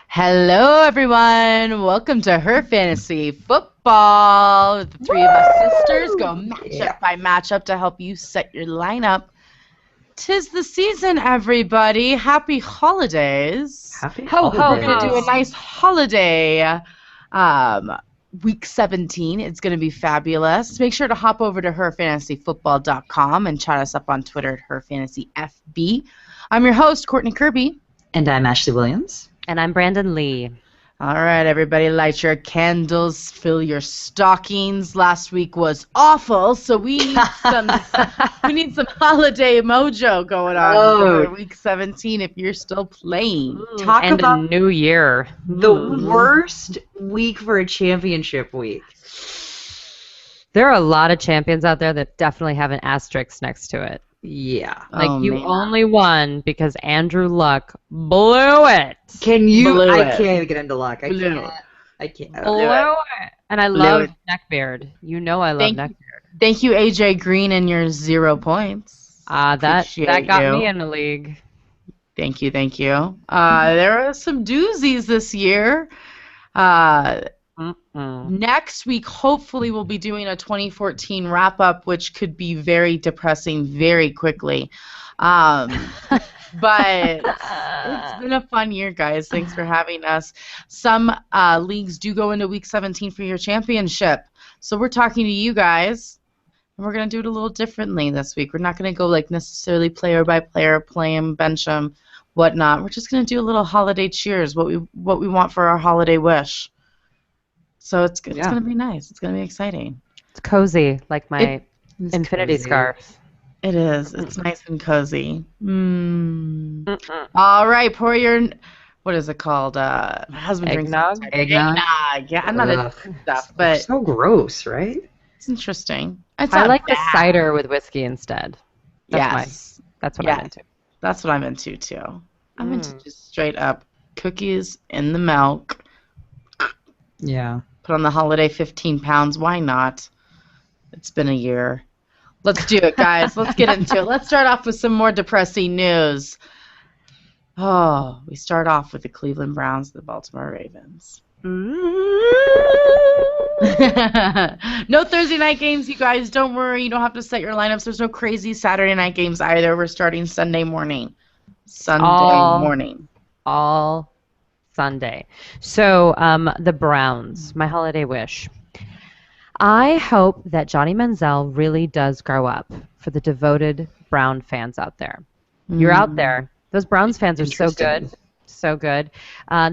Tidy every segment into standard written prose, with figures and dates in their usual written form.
Hello, everyone. Welcome to Her Fantasy Football. The three of us sisters go matchup by matchup to help you set your lineup. 'Tis the season, everybody. Happy holidays. Happy We're going to do a holidays. nice holiday week 17. It's going to be fabulous. Make sure to hop over to herfantasyfootball.com and chat us up on Twitter at herfantasyfb. I'm your host, Courtney Kirby. And I'm Ashley Williams. And I'm Brandon Lee. All right, everybody, light your candles, fill your stockings. Last week was awful, so we need some holiday mojo going on for week 17 if you're still playing. Talk and about a new year. the worst week for a championship week. There are a lot of champions out there that definitely have an asterisk next to it. Yeah. Like you man. only won because Andrew Luck blew it. Can you? Blew I it. can't even get into luck. I Blew can't. I can't. Blew it. And I Blew love it. Neckbeard. You know I love Thank Neckbeard. Thank you, AJ Green, and your 0 points. That Appreciate got you. me in the league. Thank you. There are some doozies this year. Next week, hopefully, we'll be doing a 2014 wrap-up, which could be very depressing very quickly. But it's been a fun year, guys. Thanks for having us. Some leagues do go into week 17 for your championship. So we're talking to you guys, and we're going to do it a little differently this week. We're not going to go like necessarily player by player, play 'em, bench 'em, whatnot. We're just going to do a little holiday cheers, what we want for our holiday wish. So it's going to be nice. It's going to be exciting. It's cozy, like my It's infinity cozy. scarf. It is. It's nice and cozy. All right, pour your, what is it called? My husband Eggnog? drinks Eggnog? Yeah, I'm not into Ugh. stuff, but So gross, right? it's interesting. It's I not like the bad. cider with whiskey instead. Yes. That's what Yes. I'm into. That's what I'm into, too. I'm into just straight up cookies in the milk. Yeah. Put on the holiday 15 pounds. Why not? It's been a year. Let's do it, guys. Let's get into it. Let's start off with some more depressing news. Oh, we start off with the Cleveland Browns, the Baltimore Ravens. No Thursday night games, you guys. Don't worry. You don't have to set your lineups. There's no crazy Saturday night games either. We're starting Sunday morning. All Sunday. So the Browns, my holiday wish. I hope that Johnny Manziel really does grow up for the devoted Brown fans out there. You're out there. Those Browns fans are so good. Interesting. So good.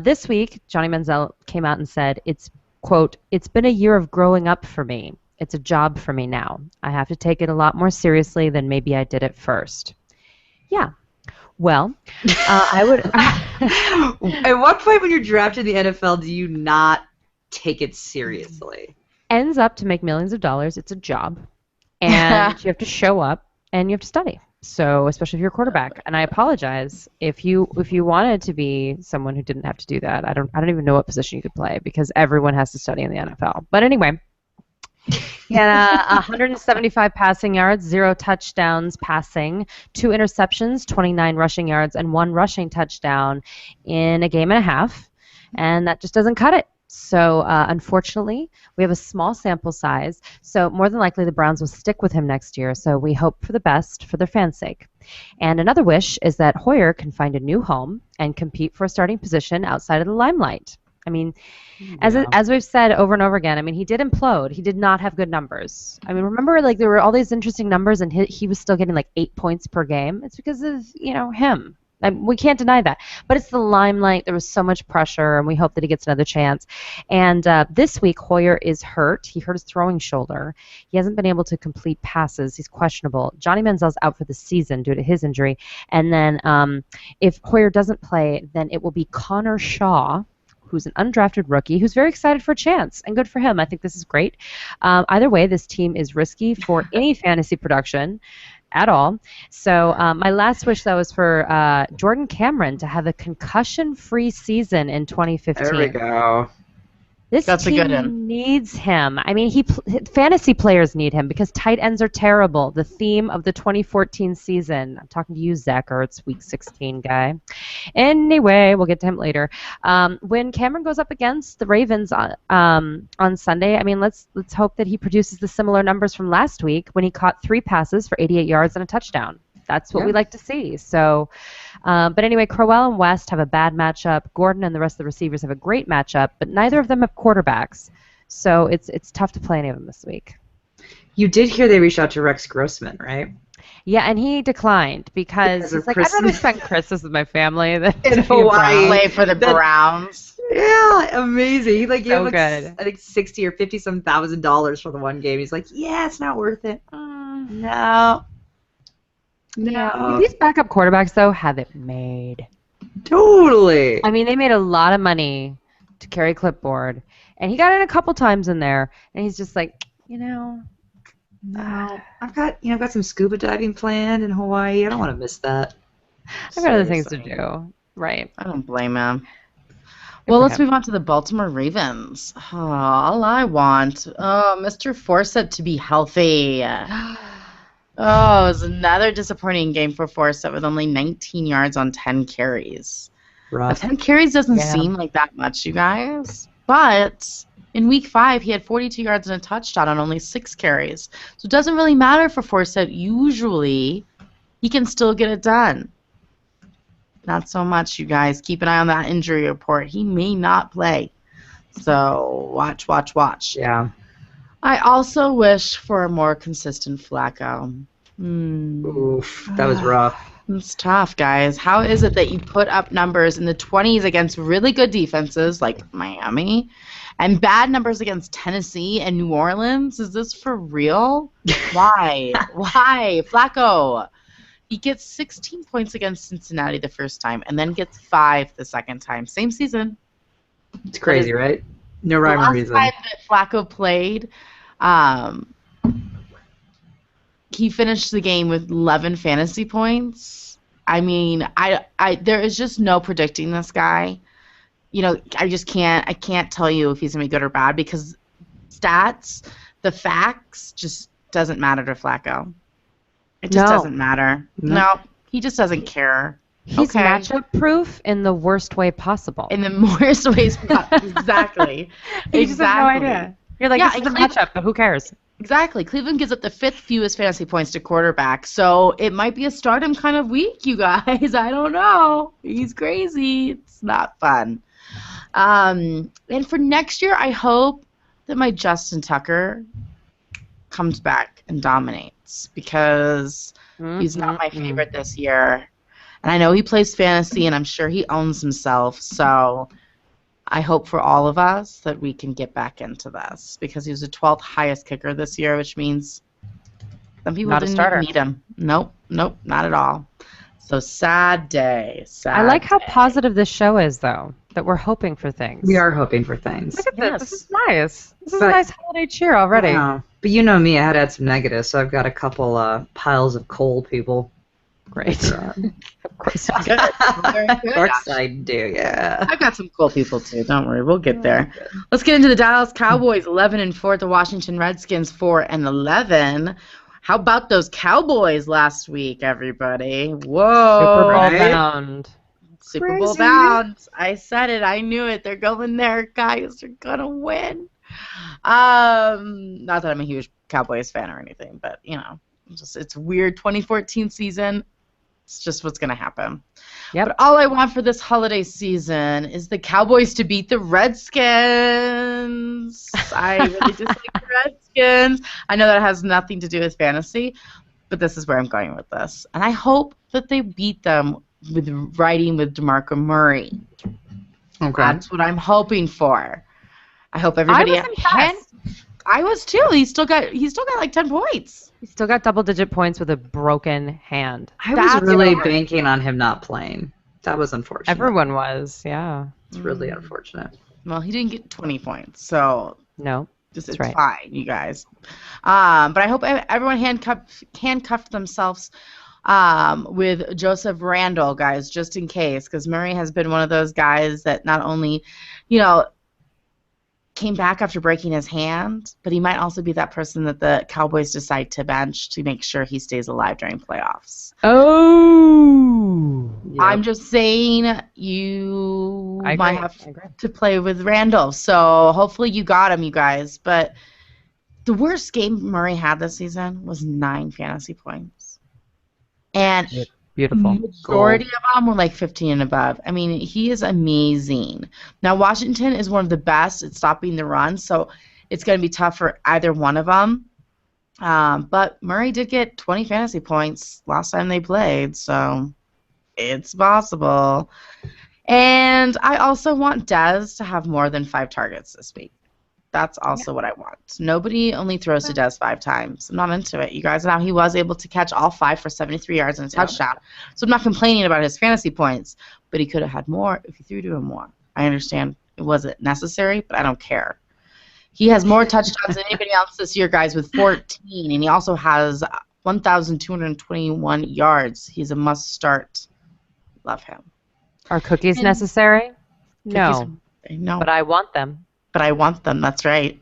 This week, Johnny Manziel came out and said, it's, quote, "It's been a year of growing up for me. It's a job for me now. I have to take it a lot more seriously than maybe I did at first." Yeah. Well, I would... At what point when you're drafted in the NFL do you not take it seriously? ends up to make millions of dollars. It's a job. And you have to show up and you have to study. So especially if you're a quarterback. And I apologize if you wanted to be someone who didn't have to do that. I don't even know what position you could play because everyone has to study in the NFL. But anyway, he had 175 passing yards, 0 touchdowns passing, 2 interceptions, 29 rushing yards, and 1 rushing touchdown in a game and a half. And that just doesn't cut it. So unfortunately, we have a small sample size. So more than likely, the Browns will stick with him next year. So we hope for the best for their fans' sake. And another wish is that Hoyer can find a new home and compete for a starting position outside of the limelight. I mean, as we've said over and over again, I mean, he did implode. He did not have good numbers. I mean, remember, like, there were all these interesting numbers, and he was still getting, like, 8 points per game. It's because of, him. We can't deny that. But it's the limelight. There was so much pressure, and we hope that he gets another chance. And this week, Hoyer is hurt. He hurt his throwing shoulder. He hasn't been able to complete passes. He's questionable. Johnny Manziel's out for the season due to his injury. And then if Hoyer doesn't play, then it will be Connor Shaw, who's an undrafted rookie, who's very excited for a chance, and good for him. I think this is great. Either way, this team is risky for any fantasy production at all. So my last wish, though, is for Jordan Cameron to have a concussion-free season in 2015. There we go. This That's a team good one. needs him. I mean, fantasy players need him because tight ends are terrible. The theme of the 2014 season. I'm talking to you, Zach Ertz, Week 16 guy. Anyway, we'll get to him later. When Cameron goes up against the Ravens on Sunday, I mean, let's hope that he produces the similar numbers from last week when he caught 3 passes for 88 yards and a touchdown. That's what we like to see. So, but anyway, Crowell and West have a bad matchup. Gordon and the rest of the receivers have a great matchup, but neither of them have quarterbacks. So it's tough to play any of them this week. You did hear they reached out to Rex Grossman, right? Yeah, and he declined because he's like, I'd rather spend Christmas with my family than In to be a Hawaii. Brown." Play for the Browns. Yeah, amazing. He gave So like good. I think $60,000 or $50,000 for the one game. He's like, yeah, it's not worth it. No. No. These backup quarterbacks, though, have it made. Totally. I mean, they made a lot of money to carry clipboard, and he got in a couple times in there, and he's just like, No. I've got some scuba diving planned in Hawaii. I don't want to miss that. I've got other things to do. Right. I don't blame him. Well, let's move on to the Baltimore Ravens. Oh, all I want, Mr. Forsett to be healthy. Oh, it was another disappointing game for Forsett with only 19 yards on 10 carries. Rough. 10 carries doesn't seem like that much, you guys. But in week 5, he had 42 yards and a touchdown on only 6 carries. So it doesn't really matter for Forsett. Usually, he can still get it done. Not so much, you guys. Keep an eye on that injury report. He may not play. So watch. Yeah. I also wish for a more consistent Flacco. Oof. That was rough. It's tough, guys. How is it that you put up numbers in the 20s against really good defenses like Miami and bad numbers against Tennessee and New Orleans? Is this for real? Why? Why? Flacco. He gets 16 points against Cincinnati the first time and then gets 5 the second time. Same season. It's crazy, right? No rhyme or reason. The last time that Flacco played, he finished the game with 11 fantasy points. I mean, I there is just no predicting this guy. You know, I can't tell you if he's going to be good or bad because stats, the facts just doesn't matter to Flacco. It just doesn't matter. No, he just doesn't care. He's matchup proof in the worst way possible. In the worst ways possible. Exactly. You just have no idea. You're like, this is a matchup, but who cares? Exactly. Cleveland gives up the 5th fewest fantasy points to quarterback, so it might be a stardom kind of week, you guys. I don't know. He's crazy. It's not fun. And for next year, I hope that my Justin Tucker comes back and dominates because he's not my favorite this year. And I know he plays fantasy, and I'm sure he owns himself, so I hope for all of us that we can get back into this because he was the 12th highest kicker this year, which means some people didn't even need him. Nope, not at all. So sad day. I like how positive this show is, though, that we're hoping for things. We are hoping for things. Look at this. This is nice. This is a nice holiday cheer already. But you know me, I had to add some negatives, so I've got a couple piles of coal people. Great. Of course I do. Of course I do, yeah. I've got some cool people too. Don't worry, we'll get there. Let's get into the Dallas Cowboys 11-4 at the Washington Redskins 4-11. How about those Cowboys last week, everybody? Whoa! Super Bowl bound. Super Bowl bound. I said it. I knew it. They're going there, guys. They're gonna win. Not that I'm a huge Cowboys fan or anything, but you know, it's a weird 2014 season. It's just what's going to happen. Yep. But all I want for this holiday season is the Cowboys to beat the Redskins. I really dislike the Redskins. I know that has nothing to do with fantasy, but this is where I'm going with this. And I hope that they beat them with riding with DeMarco Murray. Okay. That's what I'm hoping for. I hope everybody. I was too. He still got like 10 points. He still got double-digit points with a broken hand. I was really banking on him not playing. That was unfortunate. Everyone was, yeah. It's really unfortunate. Well, he didn't get 20 points, so no, it's fine, you guys. But I hope everyone handcuffed themselves with Joseph Randle, guys, just in case, because Murray has been one of those guys that not only, you know, came back after breaking his hand, but he might also be that person that the Cowboys decide to bench to make sure he stays alive during playoffs. Oh. Yep. I'm just saying you I might agree. have I agree. to play with Randall. So hopefully you got him, you guys. But the worst game Murray had this season was 9 fantasy points. And Beautiful. majority of them were like 15 and above. I mean, he is amazing. Now, Washington is one of the best at stopping the run, so it's going to be tough for either one of them. But Murray did get 20 fantasy points last time they played, so it's possible. And I also want Dez to have more than 5 targets this week. That's also what I want. Nobody only throws to Dez 5 times. I'm not into it, you guys. Now, he was able to catch all 5 for 73 yards and a touchdown. So I'm not complaining about his fantasy points, but he could have had more if you threw to him more. I understand it wasn't necessary, but I don't care. He has more touchdowns than anybody else this year, guys, with 14, and he also has 1,221 yards. He's a must-start. Love him. Are cookies And- necessary? No, No, but I want them. but I want them. That's right.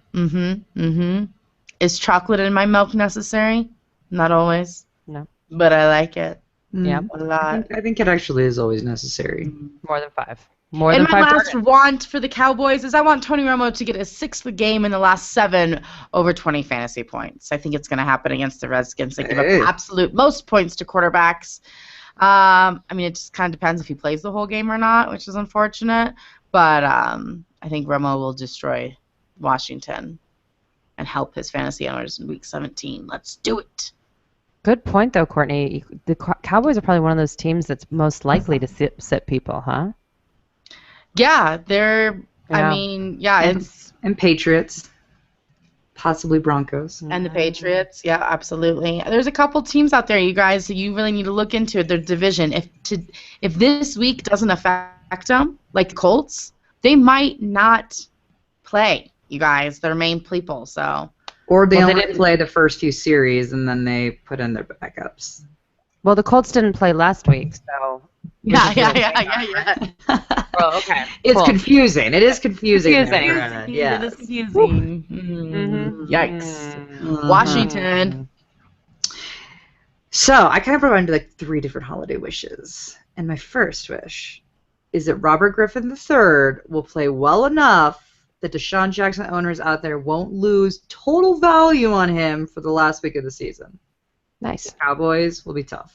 Is chocolate in my milk necessary? Not always. No. But I like it Yeah. a lot. I think it actually is always necessary. More than 5. More And than my 5 last targets. want for the Cowboys is I want Tony Romo to get his 6th game in the last 7 over 20 fantasy points. I think it's going to happen against the Redskins. They give Hey. up absolute most points to quarterbacks. I mean, it just kind of depends if he plays the whole game or not, which is unfortunate. But I think Romo will destroy Washington and help his fantasy owners in Week 17. Let's do it. Good point, though, Courtney. The Cowboys are probably one of those teams that's most likely to sit people, huh? Yeah, they're. I Yeah. mean, yeah, And- it's. And Patriots. Possibly Broncos. And the Patriots, yeah, absolutely. There's a couple teams out there, you guys, that you really need to look into their division. If this week doesn't affect them, like the Colts, they might not play, you guys, their main people. So Or they Well, they only didn't- play the first few series and then they put in their backups. Well, the Colts didn't play last week, so. yeah. Oh, okay. It's Cool. confusing. It is confusing. Confusing. Yes. It is confusing. Mhm. Yikes. Mhm. Washington. So I kind of broke into like 3 different holiday wishes. And my first wish is that Robert Griffin III will play well enough that Deshaun Jackson owners out there won't lose total value on him for the last week of the season. Nice. Cowboys will be tough.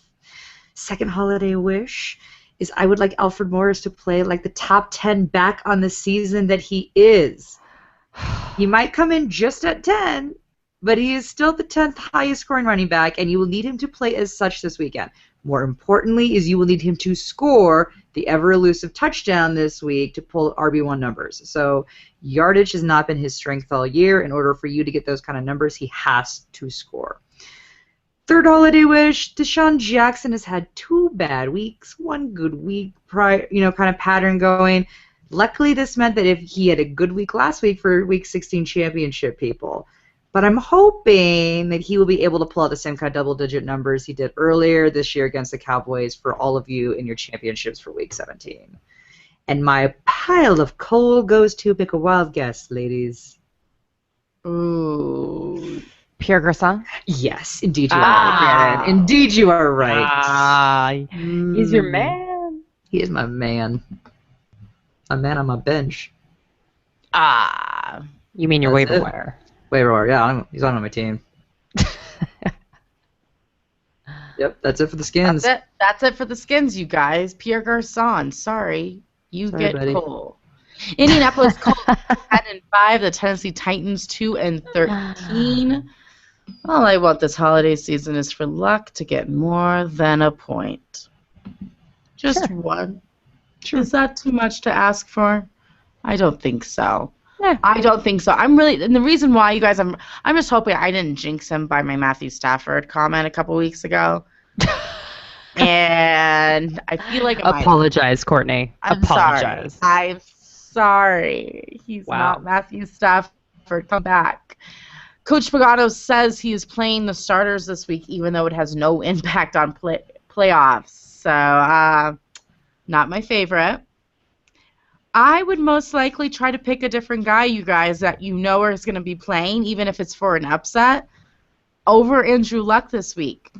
Second holiday wish is I would like Alfred Morris to play like the top 10 back on the season that he is. He might come in just at 10, but he is still the 10th highest scoring running back, and you will need him to play as such this weekend. More importantly is you will need him to score the ever-elusive touchdown this week to pull RB1 numbers. So yardage has not been his strength all year. In order for you to get those kind of numbers, he has to score. Third holiday wish, Deshaun Jackson has had 2 bad weeks, 1 good week, kind of pattern going. Luckily, this meant that if he had a good week last week for Week 16 championship people. But I'm hoping that he will be able to pull out the same kind of double-digit numbers he did earlier this year against the Cowboys for all of you in your championships for Week 17. And my pile of coal goes to pick a wild guess, ladies. Ooh. Pierre Garçon? Yes, indeed you are right, Shannon. Indeed you are right. He's your man. He is my man. A man on my bench. You mean your That's waiver it. wire? Waiver wire, yeah, he's on my team. Yep, that's it for the skins. That's it for the skins, you guys. Pierre Garçon, sorry. You Sorry, get buddy. Cole. Indianapolis Colts 10-5. The Tennessee Titans 2-13. All I want this holiday season is for luck to get more than a point. Just one. Sure. Is that too much to ask for? I don't think so. Yeah. I don't think so. And the reason why, you guys, I'm just hoping I didn't jinx him by my Matthew Stafford comment a couple weeks ago. And I feel like I might. Apologize, Courtney. I'm Apologize. sorry. I'm sorry. He's Wow. not Matthew Stafford. Come back. Coach Pagano says he is playing the starters this week, even though it has no impact on playoffs. So, not my favorite. I would most likely try to pick a different guy, you guys, that you know is going to be playing, even if it's for an upset, over Andrew Luck this week.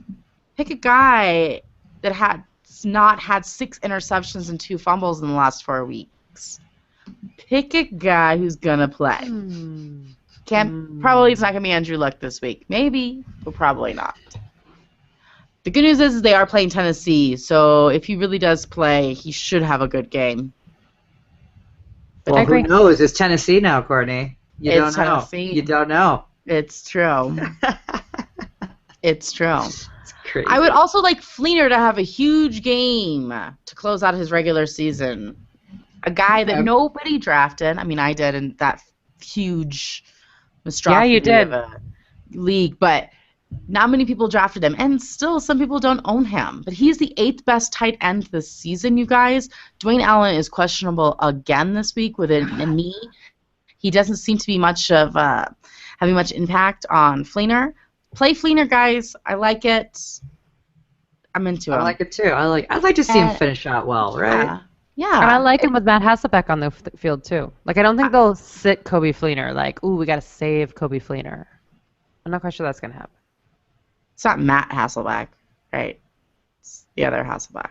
Pick a guy that has not had 6 interceptions and 2 fumbles in the last 4 weeks. Pick a guy who's going to play. Probably it's not going to be Andrew Luck this week. Maybe, but probably not. The good news is they are playing Tennessee, so if he really does play, he should have a good game. Well, who knows? It's Tennessee now, Courtney. You don't know. Tennessee. You don't know. It's true. It's true. It's crazy. I would also like Fleener to have a huge game to close out his regular season. A guy that nobody drafted. I mean, I did in that huge monstrosity of a league, but not many people drafted him, and still some people don't own him. But he's the 8th best tight end this season, you guys. Dwayne Allen is questionable again this week with a knee. He doesn't seem to be much of having much impact on Fleener. Play Fleener, guys. I like it. I'm into him. I like it too. I'd like to see him finish out well, right? Yeah. And I like him with Matt Hasselbeck on the field too. Like I don't think they'll sit Kobe Fleener. Like, ooh, we got to save Kobe Fleener. I'm not quite sure that's gonna happen. It's not Matt Hasselbeck, right? It's the other Hasselbeck.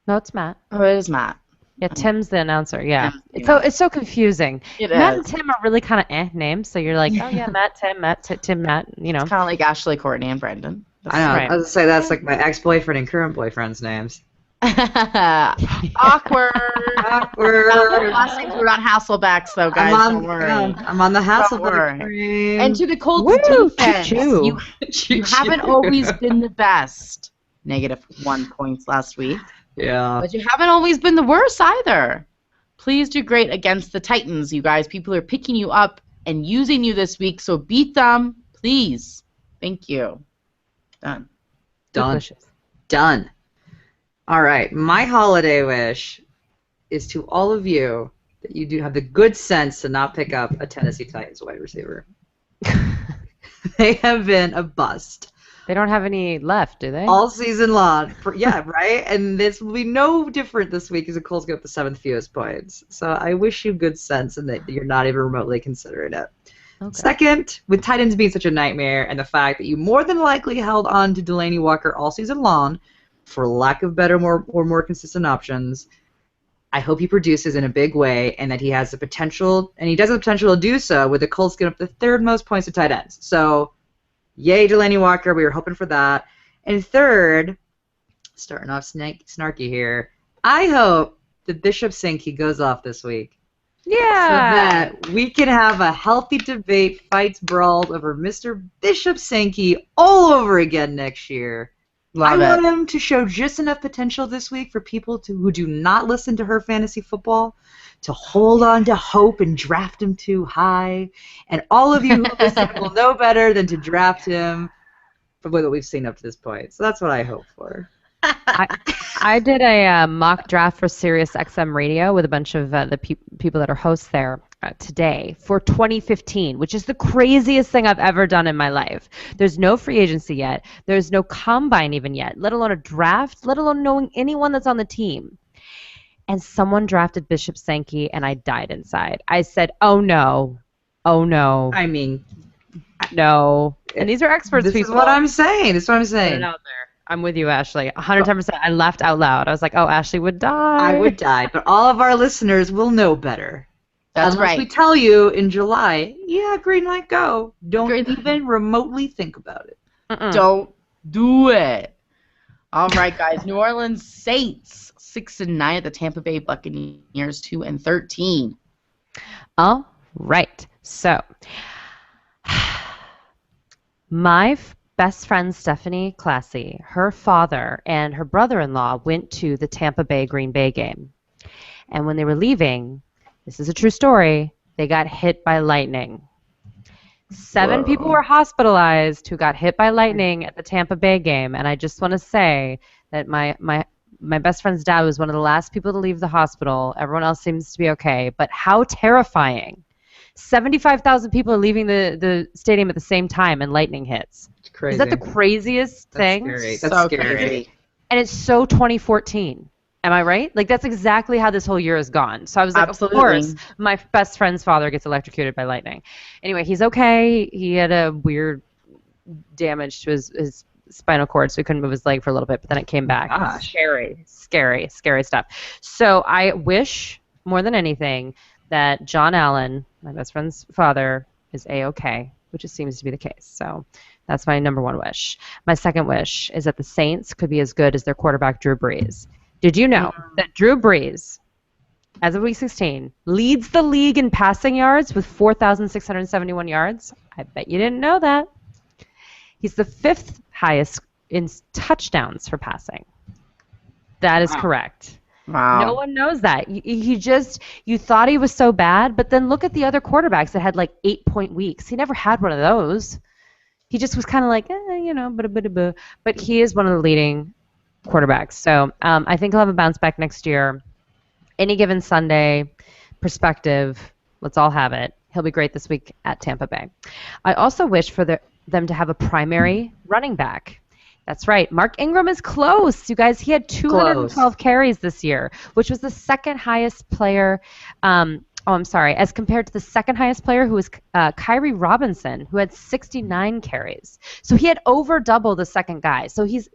No, it's Matt. Oh, it is Matt. Yeah, Tim's the announcer. Yeah, Tim's it's so confusing. Matt and is. Tim are really kind of names, so you're like, oh yeah, Matt, Tim, Matt. You know, It's kind of like Ashley, Courtney, and Brendan. I know. right. I was gonna say that's like my ex-boyfriend and current boyfriend's names. Awkward. Awkward. Last names were not Hasselbecks, though, guys. Don't worry. I'm on the Hasselbeck worry. train. And to the Colts Woo, defense, choo-choo. you haven't always been the best. -1 points last week. Yeah. But you haven't always been the worst either. Please do great against the Titans, you guys. People are picking you up and using you this week, so beat them, please. Thank you. Done. Delicious. Done. All right. My holiday wish is to all of you that you do have the good sense to not pick up a Tennessee Titans wide receiver. They have been a bust. They don't have any left, do they? All season long. Yeah, right? And this will be no different this week as the Colts get the 7th fewest points. So I wish you good sense and that you're not even remotely considering it. Okay. Second, with tight ends being such a nightmare and the fact that you more than likely held on to Delaney Walker all season long for lack of better or more consistent options, I hope he produces in a big way and that he has the potential, and he does have the potential to do so with the Colts getting up the 3rd most points to tight ends. So yay, Delaney Walker. We were hoping for that. And third, starting off snarky here, I hope that Bishop Sankey goes off this week. Yeah. So that we can have a healthy debate, fights, brawls over Mr. Bishop Sankey all over again next year. I want him to show just enough potential this week for people who do not listen to her fantasy football to hold on to hope and draft him too high. And all of you who listen will know better than to draft him from what we've seen up to this point. So that's what I hope for. I did a mock draft for Sirius XM Radio with a bunch of the people that are hosts there today for 2015, which is the craziest thing I've ever done in my life. There's no free agency yet. There's no combine even yet, let alone a draft, let alone knowing anyone that's on the team. And someone drafted Bishop Sankey, and I died inside. I said, oh, no. Oh, no. I mean, no. And these are experts, this people. This is what I'm saying. This is what I'm saying. Put it out there. I'm with you, Ashley. 110%. I laughed out loud. I was like, oh, Ashley would die. I would die, but all of our listeners will know better. That's Unless right. we tell you in July, yeah, green light, go. Don't even remotely think about it. Don't do it. All right, guys. New Orleans Saints 6-9 at the Tampa Bay Buccaneers 2-13. All right. So, my best friend Stephanie Classy, her father and her brother-in-law went to the Tampa Bay Green Bay game. And when they were leaving, this is a true story, they got hit by lightning. 7 people were hospitalized who got hit by lightning at the Tampa Bay game. And I just want to say that my best friend's dad was one of the last people to leave the hospital. Everyone else seems to be okay. But how terrifying. 75,000 people are leaving the stadium at the same time and lightning hits. It's crazy. Is that the craziest thing? Scary. That's so scary. And it's so 2014. Am I right? Like, that's exactly how this whole year has gone. So I was like, Absolutely. of course, my best friend's father gets electrocuted by lightning. Anyway, he's okay. He had a weird damage to his spinal cord, so he couldn't move his leg for a little bit, but then it came back. Gosh. Scary stuff. So I wish more than anything that John Allen, my best friend's father, is A-okay, which it seems to be the case. So that's my number one wish. My second wish is that the Saints could be as good as their quarterback, Drew Brees. Did you know that Drew Brees, as of Week 16, leads the league in passing yards with 4,671 yards? I bet you didn't know that. He's the 5th highest in touchdowns for passing. That is correct. Wow. No one knows that. You thought he was so bad, but then look at the other quarterbacks that had like 8-point weeks. He never had one of those. He just was kind of like, but he is one of the leading quarterbacks. So I think he'll have a bounce back next year. Any given Sunday, perspective, let's all have it. He'll be great this week at Tampa Bay. I also wish for them to have a primary running back. That's right. Mark Ingram is close. You guys, he had 212 carries this year, which was the second highest player. As compared to the second highest player, who was Kyrie Robinson, who had 69 carries. So he had over double the second guy. So he's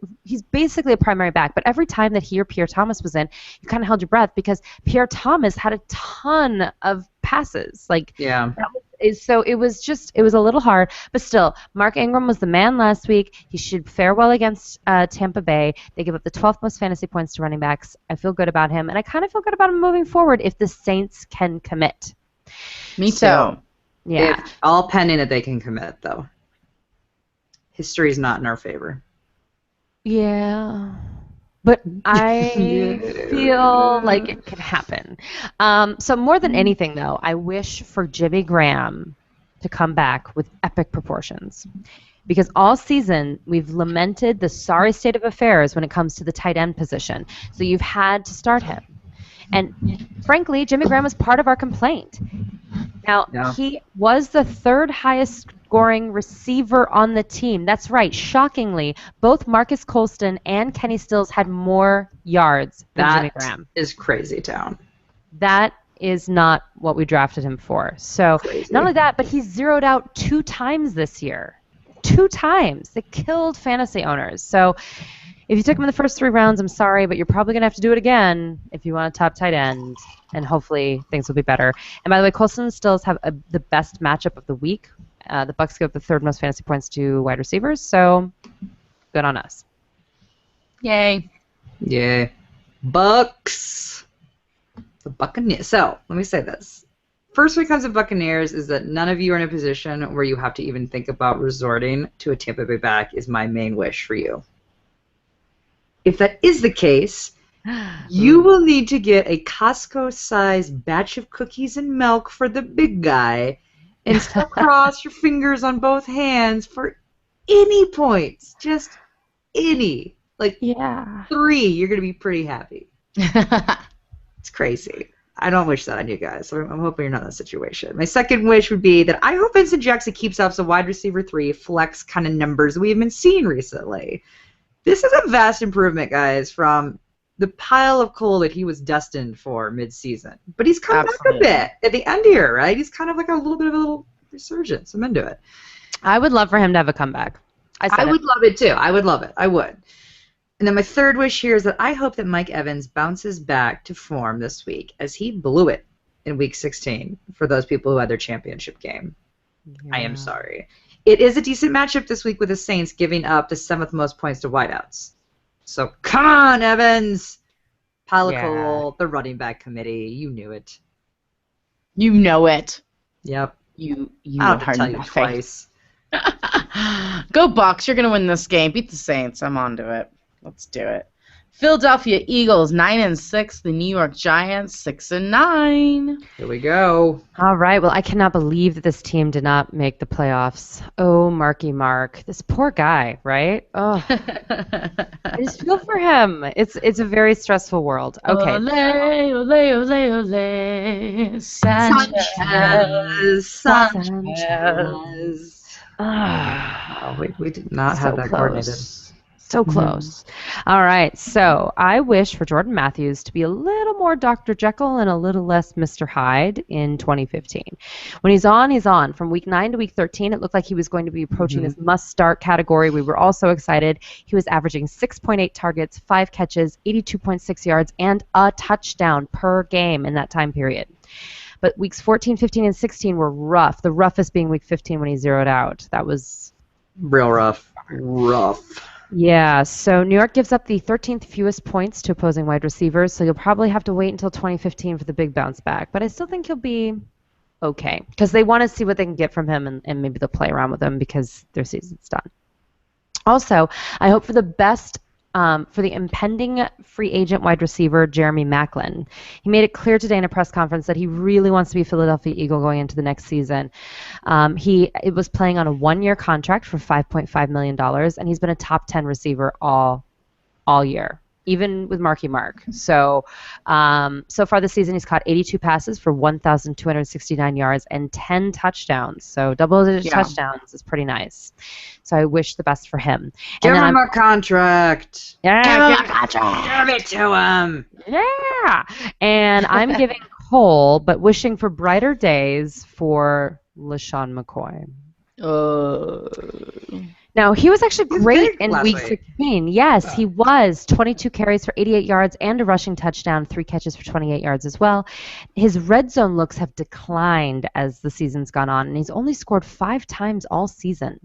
basically a primary back. But every time that he or Pierre Thomas was in, you kind of held your breath because Pierre Thomas had a ton of passes. So it was a little hard, but still, Mark Ingram was the man last week. He should fare well against Tampa Bay. They give up the 12th most fantasy points to running backs. I feel good about him, and I kind of feel good about him moving forward if the Saints can commit. Me too. Yeah. All pending that they can commit, though. History's not in our favor. Yeah. But I feel like it could happen. So more than anything, though, I wish for Jimmy Graham to come back with epic proportions. Because all season, we've lamented the sorry state of affairs when it comes to the tight end position. So you've had to start him. And frankly, Jimmy Graham was part of our complaint. Now, he was the 3rd highest scoring receiver on the team. That's right. Shockingly, both Marcus Colston and Kenny Stills had more yards than Jimmy Graham. That is crazy town. That is not what we drafted him for. So not only that, but he's zeroed out 2 times this year. 2 times. They killed fantasy owners. So if you took him in the first 3 rounds, I'm sorry, but you're probably going to have to do it again if you want a top tight end, and hopefully things will be better. And by the way, Colston and Stills have the best matchup of the week. The Bucs give up the 3rd most fantasy points to wide receivers, so good on us. Yay. Yay. Bucks. The Buccaneers. So, let me say this. First when it comes to Buccaneers is that none of you are in a position where you have to even think about resorting to a Tampa Bay back is my main wish for you. If that is the case, you will need to get a Costco-sized batch of cookies and milk for the big guy and still cross your fingers on both hands for any points. Just any. Like 3, you're going to be pretty happy. It's crazy. I don't wish that on you guys. So I'm hoping you're not in that situation. My second wish would be that I hope Vincent Jackson keeps up some wide receiver 3 flex kind of numbers we've been seeing recently. This is a vast improvement, guys, from the pile of coal that he was destined for mid-season. But he's come back a bit at the end here, right? He's kind of like a little resurgence. I'm into it. I would love for him to have a comeback. I would love it, too. I would love it. I would. And then my third wish here is that I hope that Mike Evans bounces back to form this week, as he blew it in Week 16 for those people who had their championship game. Yeah. I am sorry. It is a decent matchup this week with the Saints giving up the 7th most points to wideouts. So come on, Evans! Palico, the running back committee, you knew it. You know it. Yep. You I'll have to tell you twice. Go Bucs! You're gonna win this game. Beat the Saints. I'm on to it. Let's do it. Philadelphia Eagles 9-6. The New York Giants 6-9. Here we go. All right. Well, I cannot believe that this team did not make the playoffs. Oh, Marky Mark, this poor guy, right? Oh, I just feel for him. It's a very stressful world. Okay. Ole, Sanchez. Oh, we did not have that coordinated. So close. All right. So I wish for Jordan Matthews to be a little more Dr. Jekyll and a little less Mr. Hyde in 2015. When he's on, he's on. From week 9 to week 13, it looked like he was going to be approaching this must-start category. We were all so excited. He was averaging 6.8 targets, 5 catches, 82.6 yards, and a touchdown per game in that time period. But weeks 14, 15, and 16 were rough. The roughest being week 15 when he zeroed out. That was real rough. Rough. Yeah, so New York gives up the 13th fewest points to opposing wide receivers, so you'll probably have to wait until 2015 for the big bounce back. But I still think he'll be okay because they want to see what they can get from him, and maybe they'll play around with him because their season's done. Also, I hope for the best for the impending free agent wide receiver, Jeremy Maclin. He made it clear today in a press conference that he really wants to be a Philadelphia Eagle going into the next season. He was playing on a 1-year contract for $5.5 million, and he's been a top 10 receiver all year, even with Marky Mark. So far this season, he's caught 82 passes for 1,269 yards and 10 touchdowns. So double-digit touchdowns is pretty nice. So I wish the best for him. Give him a contract. Yeah, Give him a contract. Give it to him. Yeah. And I'm giving Cole, but wishing for brighter days for LaShawn McCoy. Now, he was actually great in week 16. Yes, he was. 22 carries for 88 yards and a rushing touchdown, 3 catches for 28 yards as well. His red zone looks have declined as the season's gone on, and he's only scored 5 times all season.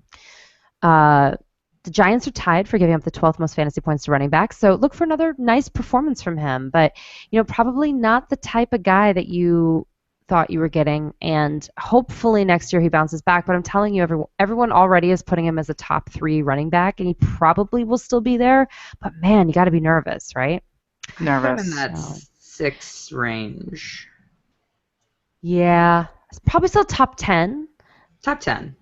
The Giants are tied for giving up the 12th most fantasy points to running backs, so look for another nice performance from him. But, probably not the type of guy that you thought you were getting, and hopefully next year he bounces back. But I'm telling you, everyone already is putting him as a top 3 running back, and he probably will still be there. But, man, you got to be nervous, right? Nervous. In that 6 range. Yeah. It's probably still top 10. Top 10.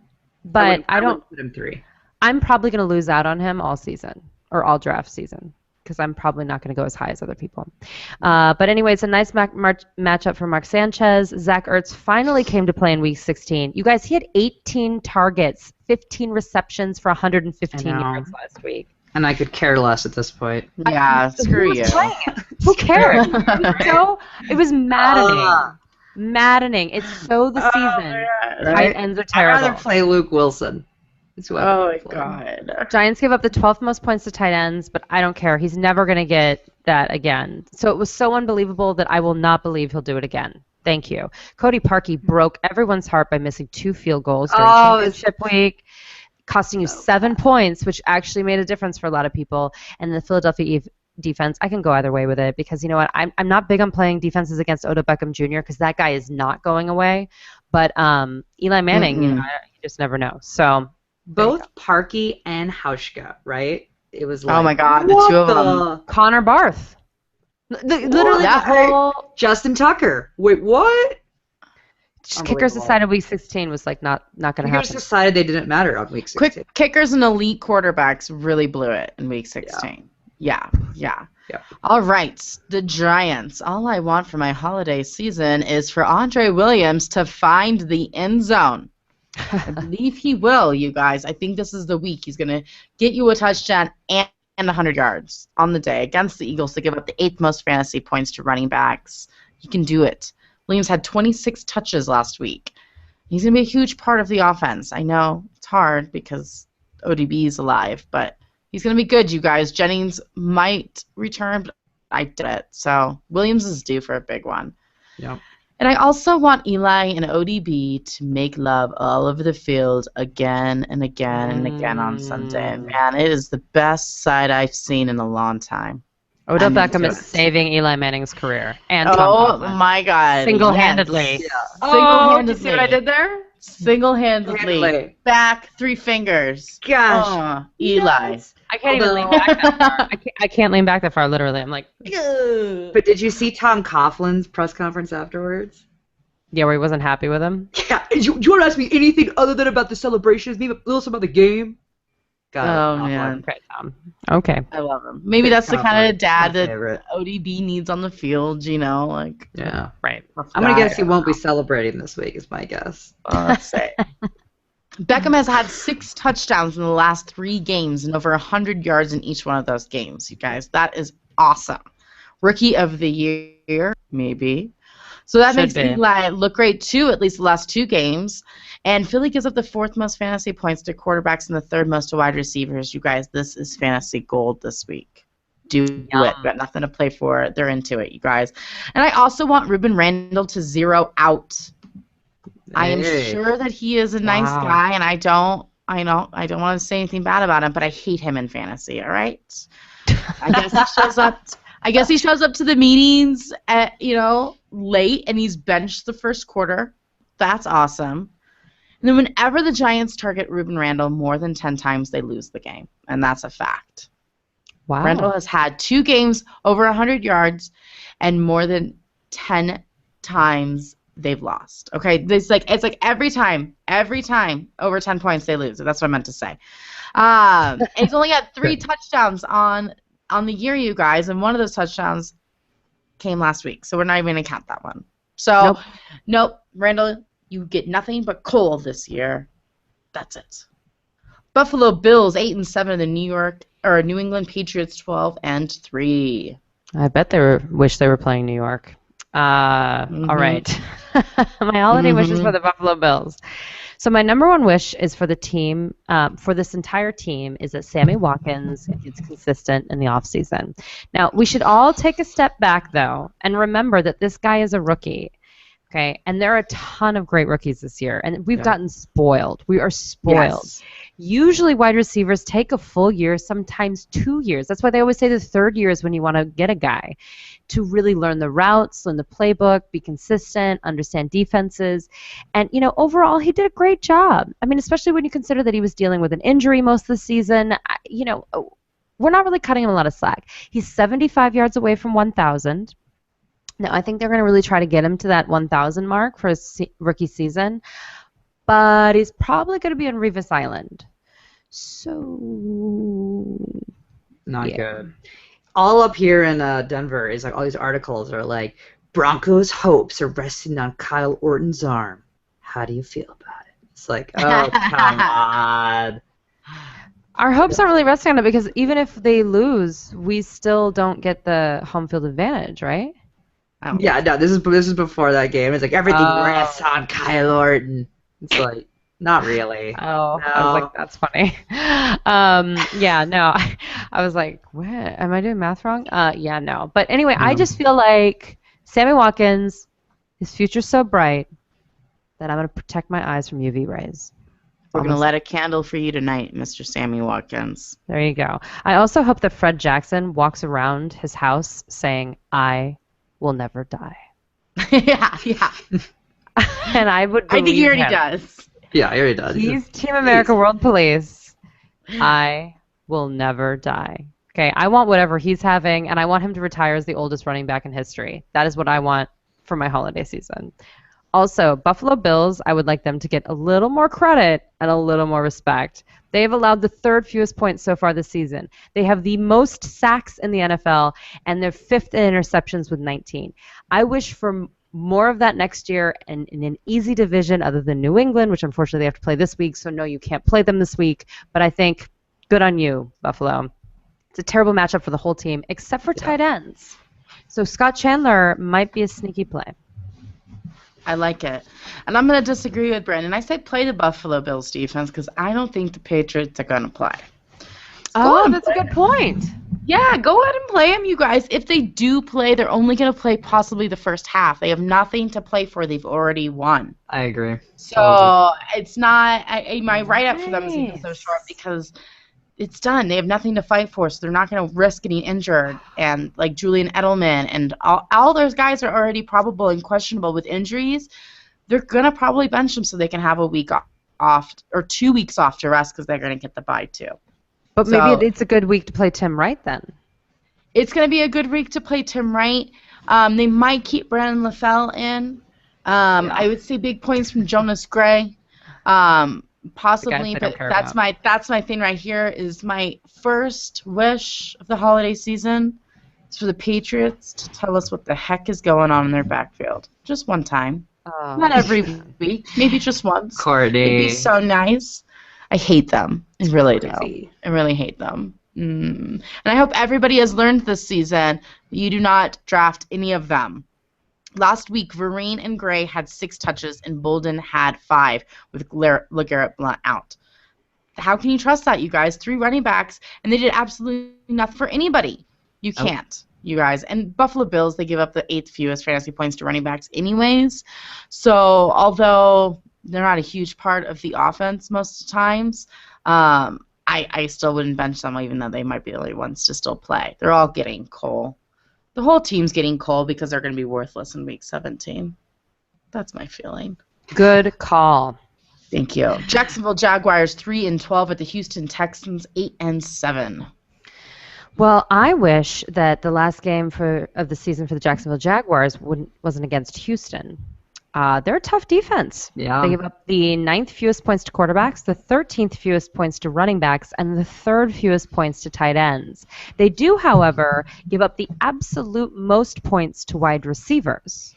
But I don't put him 3. I'm probably going to lose out on him all season, or all draft season, because I'm probably not going to go as high as other people. But anyway, it's a nice matchup for Mark Sanchez. Zach Ertz finally came to play in Week 16. You guys, he had 18 targets, 15 receptions for 115 yards last week. And I could care less at this point. Yeah, screw you. Who cares? It was maddening. Maddening. It's so the season. Tight ends are terrible. I'd rather play Luke Wilson. Oh my God. Giants give up the 12th most points to tight ends, but I don't care. He's never going to get that again. So it was so unbelievable that I will not believe he'll do it again. Thank you. Cody Parkey broke everyone's heart by missing 2 field goals during championship week, costing you 7 points, which actually made a difference for a lot of people. And the Philadelphia defense, I can go either way with it because, you know what, I'm not big on playing defenses against Odell Beckham Jr. because that guy is not going away. But Eli Manning, you just never know. So both Parkey and Hauschka, right? It was like, oh my God, the 2 of them. Connor Barth. Literally the whole Justin Tucker. Wait, what? Kickers decided Week 16 was like not going to happen. Kickers decided they didn't matter on Week 16. Kickers and elite quarterbacks really blew it in Week 16. Yeah. All right, the Giants. All I want for my holiday season is for Andre Williams to find the end zone. I believe he will, you guys. I think this is the week he's going to get you a touchdown and 100 yards on the day against the Eagles to give up the 8th most fantasy points to running backs. He can do it. Williams had 26 touches last week. He's going to be a huge part of the offense. I know it's hard because ODB is alive, but he's going to be good, you guys. Jennings might return, but I did it. So Williams is due for a big one. Yeah. And I also want Eli and ODB to make love all over the field again and again and again on Sunday. Man, it is the best sight I've seen in a long time. Odell Beckham is saving Eli Manning's career. And Tom Coughlin. My God. Single-handedly. Yes. Yeah. Single-handedly. See what I did there? Single-handedly. Back 3 fingers. Gosh. Eli. I can't even lean back that far. I can't lean back that far, literally. I'm like, But did you see Tom Coughlin's press conference afterwards? Yeah, where he wasn't happy with him? Yeah. Do you want to ask me anything other than about the celebrations? Maybe a little something about the game? Man. Okay, Tom. Okay. I love him. Maybe that's the kind of dad that favorite. ODB needs on the field, like. Yeah. Right. I'm going to guess he won't be celebrating this week is my guess. Let's say. Beckham has had 6 touchdowns in the last 3 games and over 100 yards in each one of those games, you guys. That is awesome. Rookie of the year, maybe. So that Should makes be. Eli look great, too, at least the last 2 games. And Philly gives up the 4th most fantasy points to quarterbacks and the 3rd most to wide receivers. You guys, this is fantasy gold this week. Do it. Got nothing to play for. They're into it, you guys. And I also want Ruben Randall to 0 out. I am sure that he is a nice guy, and I don't want to say anything bad about him, but I hate him in fantasy. All right. I guess he shows up to the meetings at late, and he's benched the first quarter. That's awesome. And then whenever the Giants target Ruben Randall more than 10 times, they lose the game, and that's a fact. Wow. Randall has had 2 games over 100 yards, and more than 10 times they've lost. Okay, it's like every time over 10 points they lose. That's what I meant to say. And he's only got 3 touchdowns on the year, you guys, and one of those touchdowns came last week, so we're not even gonna count that one. So, nope, Randall, you get nothing but coal this year. That's it. Buffalo Bills 8-7, the New England Patriots 12-3. I bet they wish they were playing New York. All right. My holiday wish is for the Buffalo Bills. So my number one wish is for the team, for this entire team, is that Sammy Watkins is consistent in the offseason. Now, we should all take a step back, though, and remember that this guy is a rookie. Okay, and there are a ton of great rookies this year, and we've gotten spoiled. We are spoiled. Yes. Usually wide receivers take a full year, sometimes 2 years. That's why they always say the 3rd year is when you want to get a guy to really learn the routes, learn the playbook, be consistent, understand defenses. And, overall, he did a great job. I mean, especially when you consider that he was dealing with an injury most of the season. We're not really cutting him a lot of slack. He's 75 yards away from 1,000. Now, I think they're going to really try to get him to that 1,000 mark for his rookie season, but he's probably going to be on Revis Island. So, not good. All up here in Denver is like all these articles are like, Broncos' hopes are resting on Kyle Orton's arm. How do you feel about it? It's like, oh, come on. Our hopes aren't really resting on it because even if they lose, we still don't get the home field advantage, right? Yeah, no, this is before that game. It's like everything rests on Kyle Orton. It's like, not really. Oh, no. I was like, that's funny. Yeah, no. I was like, what? Am I doing math wrong? Yeah, no. But anyway, I just feel like Sammy Watkins, his future's so bright that I'm going to protect my eyes from UV rays. We're going to light a candle for you tonight, Mr. Sammy Watkins. There you go. I also hope that Fred Jackson walks around his house saying, I will never die. yeah. And I would believe I think he already him. Does. Yeah, he already does. He's Team America World Police. I will never die. Okay, I want whatever he's having, and I want him to retire as the oldest running back in history. That is what I want for my holiday season. Also, Buffalo Bills, I would like them to get a little more credit and a little more respect. They have allowed the 3rd fewest points so far this season. They have the most sacks in the NFL, and they're 5th in interceptions with 19. I wish for more of that next year and in an easy division other than New England, which unfortunately they have to play this week, so no, you can't play them this week. But I think good on you, Buffalo. It's a terrible matchup for the whole team, except for tight ends. So Scott Chandler might be a sneaky play. I like it. And I'm going to disagree with Brandon. I say play the Buffalo Bills defense because I don't think the Patriots are going to play. Oh, that's a good point. Yeah, go ahead and play them, you guys. If they do play, they're only going to play possibly the first half. They have nothing to play for. They've already won. I agree. So it's not my write-up for them is even so short because it's done. They have nothing to fight for, so they're not going to risk getting injured. And like Julian Edelman and all those guys are already probable and questionable with injuries. They're going to probably bench them so they can have a week off or 2 weeks off to rest because they're going to get the bye too. But maybe it's a good week to play Tim Wright then. It's going to be a good week to play Tim Wright. They might keep Brandon LaFell in. I would say big points from Jonas Gray. Possibly, but that's my thing right here is my first wish of the holiday season is for the Patriots to tell us what the heck is going on in their backfield. Just one time. Oh. Not every week. Maybe just once. Courtney. It'd be so nice. I hate them. I really do. Crazy. I really hate them. And I hope everybody has learned this season that you do not draft any of them. Last week, Vereen and Gray had 6 touches, and Bolden had 5 with LeGarrette Blount out. How can you trust that, you guys? 3 running backs, and they did absolutely nothing for anybody. You can't, you guys. And Buffalo Bills, they give up the 8th fewest fantasy points to running backs anyways. So although they're not a huge part of the offense most times, I still wouldn't bench them, even though they might be the only ones to still play. They're all getting coal. The whole team's getting coal because they're going to be worthless in Week 17. That's my feeling. Good call. Thank you. Jacksonville Jaguars 3-12 at the Houston Texans 8-7. Well, I wish that the last game of the season for the Jacksonville Jaguars wasn't against Houston. They're a tough defense. Yeah. They give up the 9th fewest points to quarterbacks, the 13th fewest points to running backs, and the 3rd fewest points to tight ends. They do, however, give up the absolute most points to wide receivers,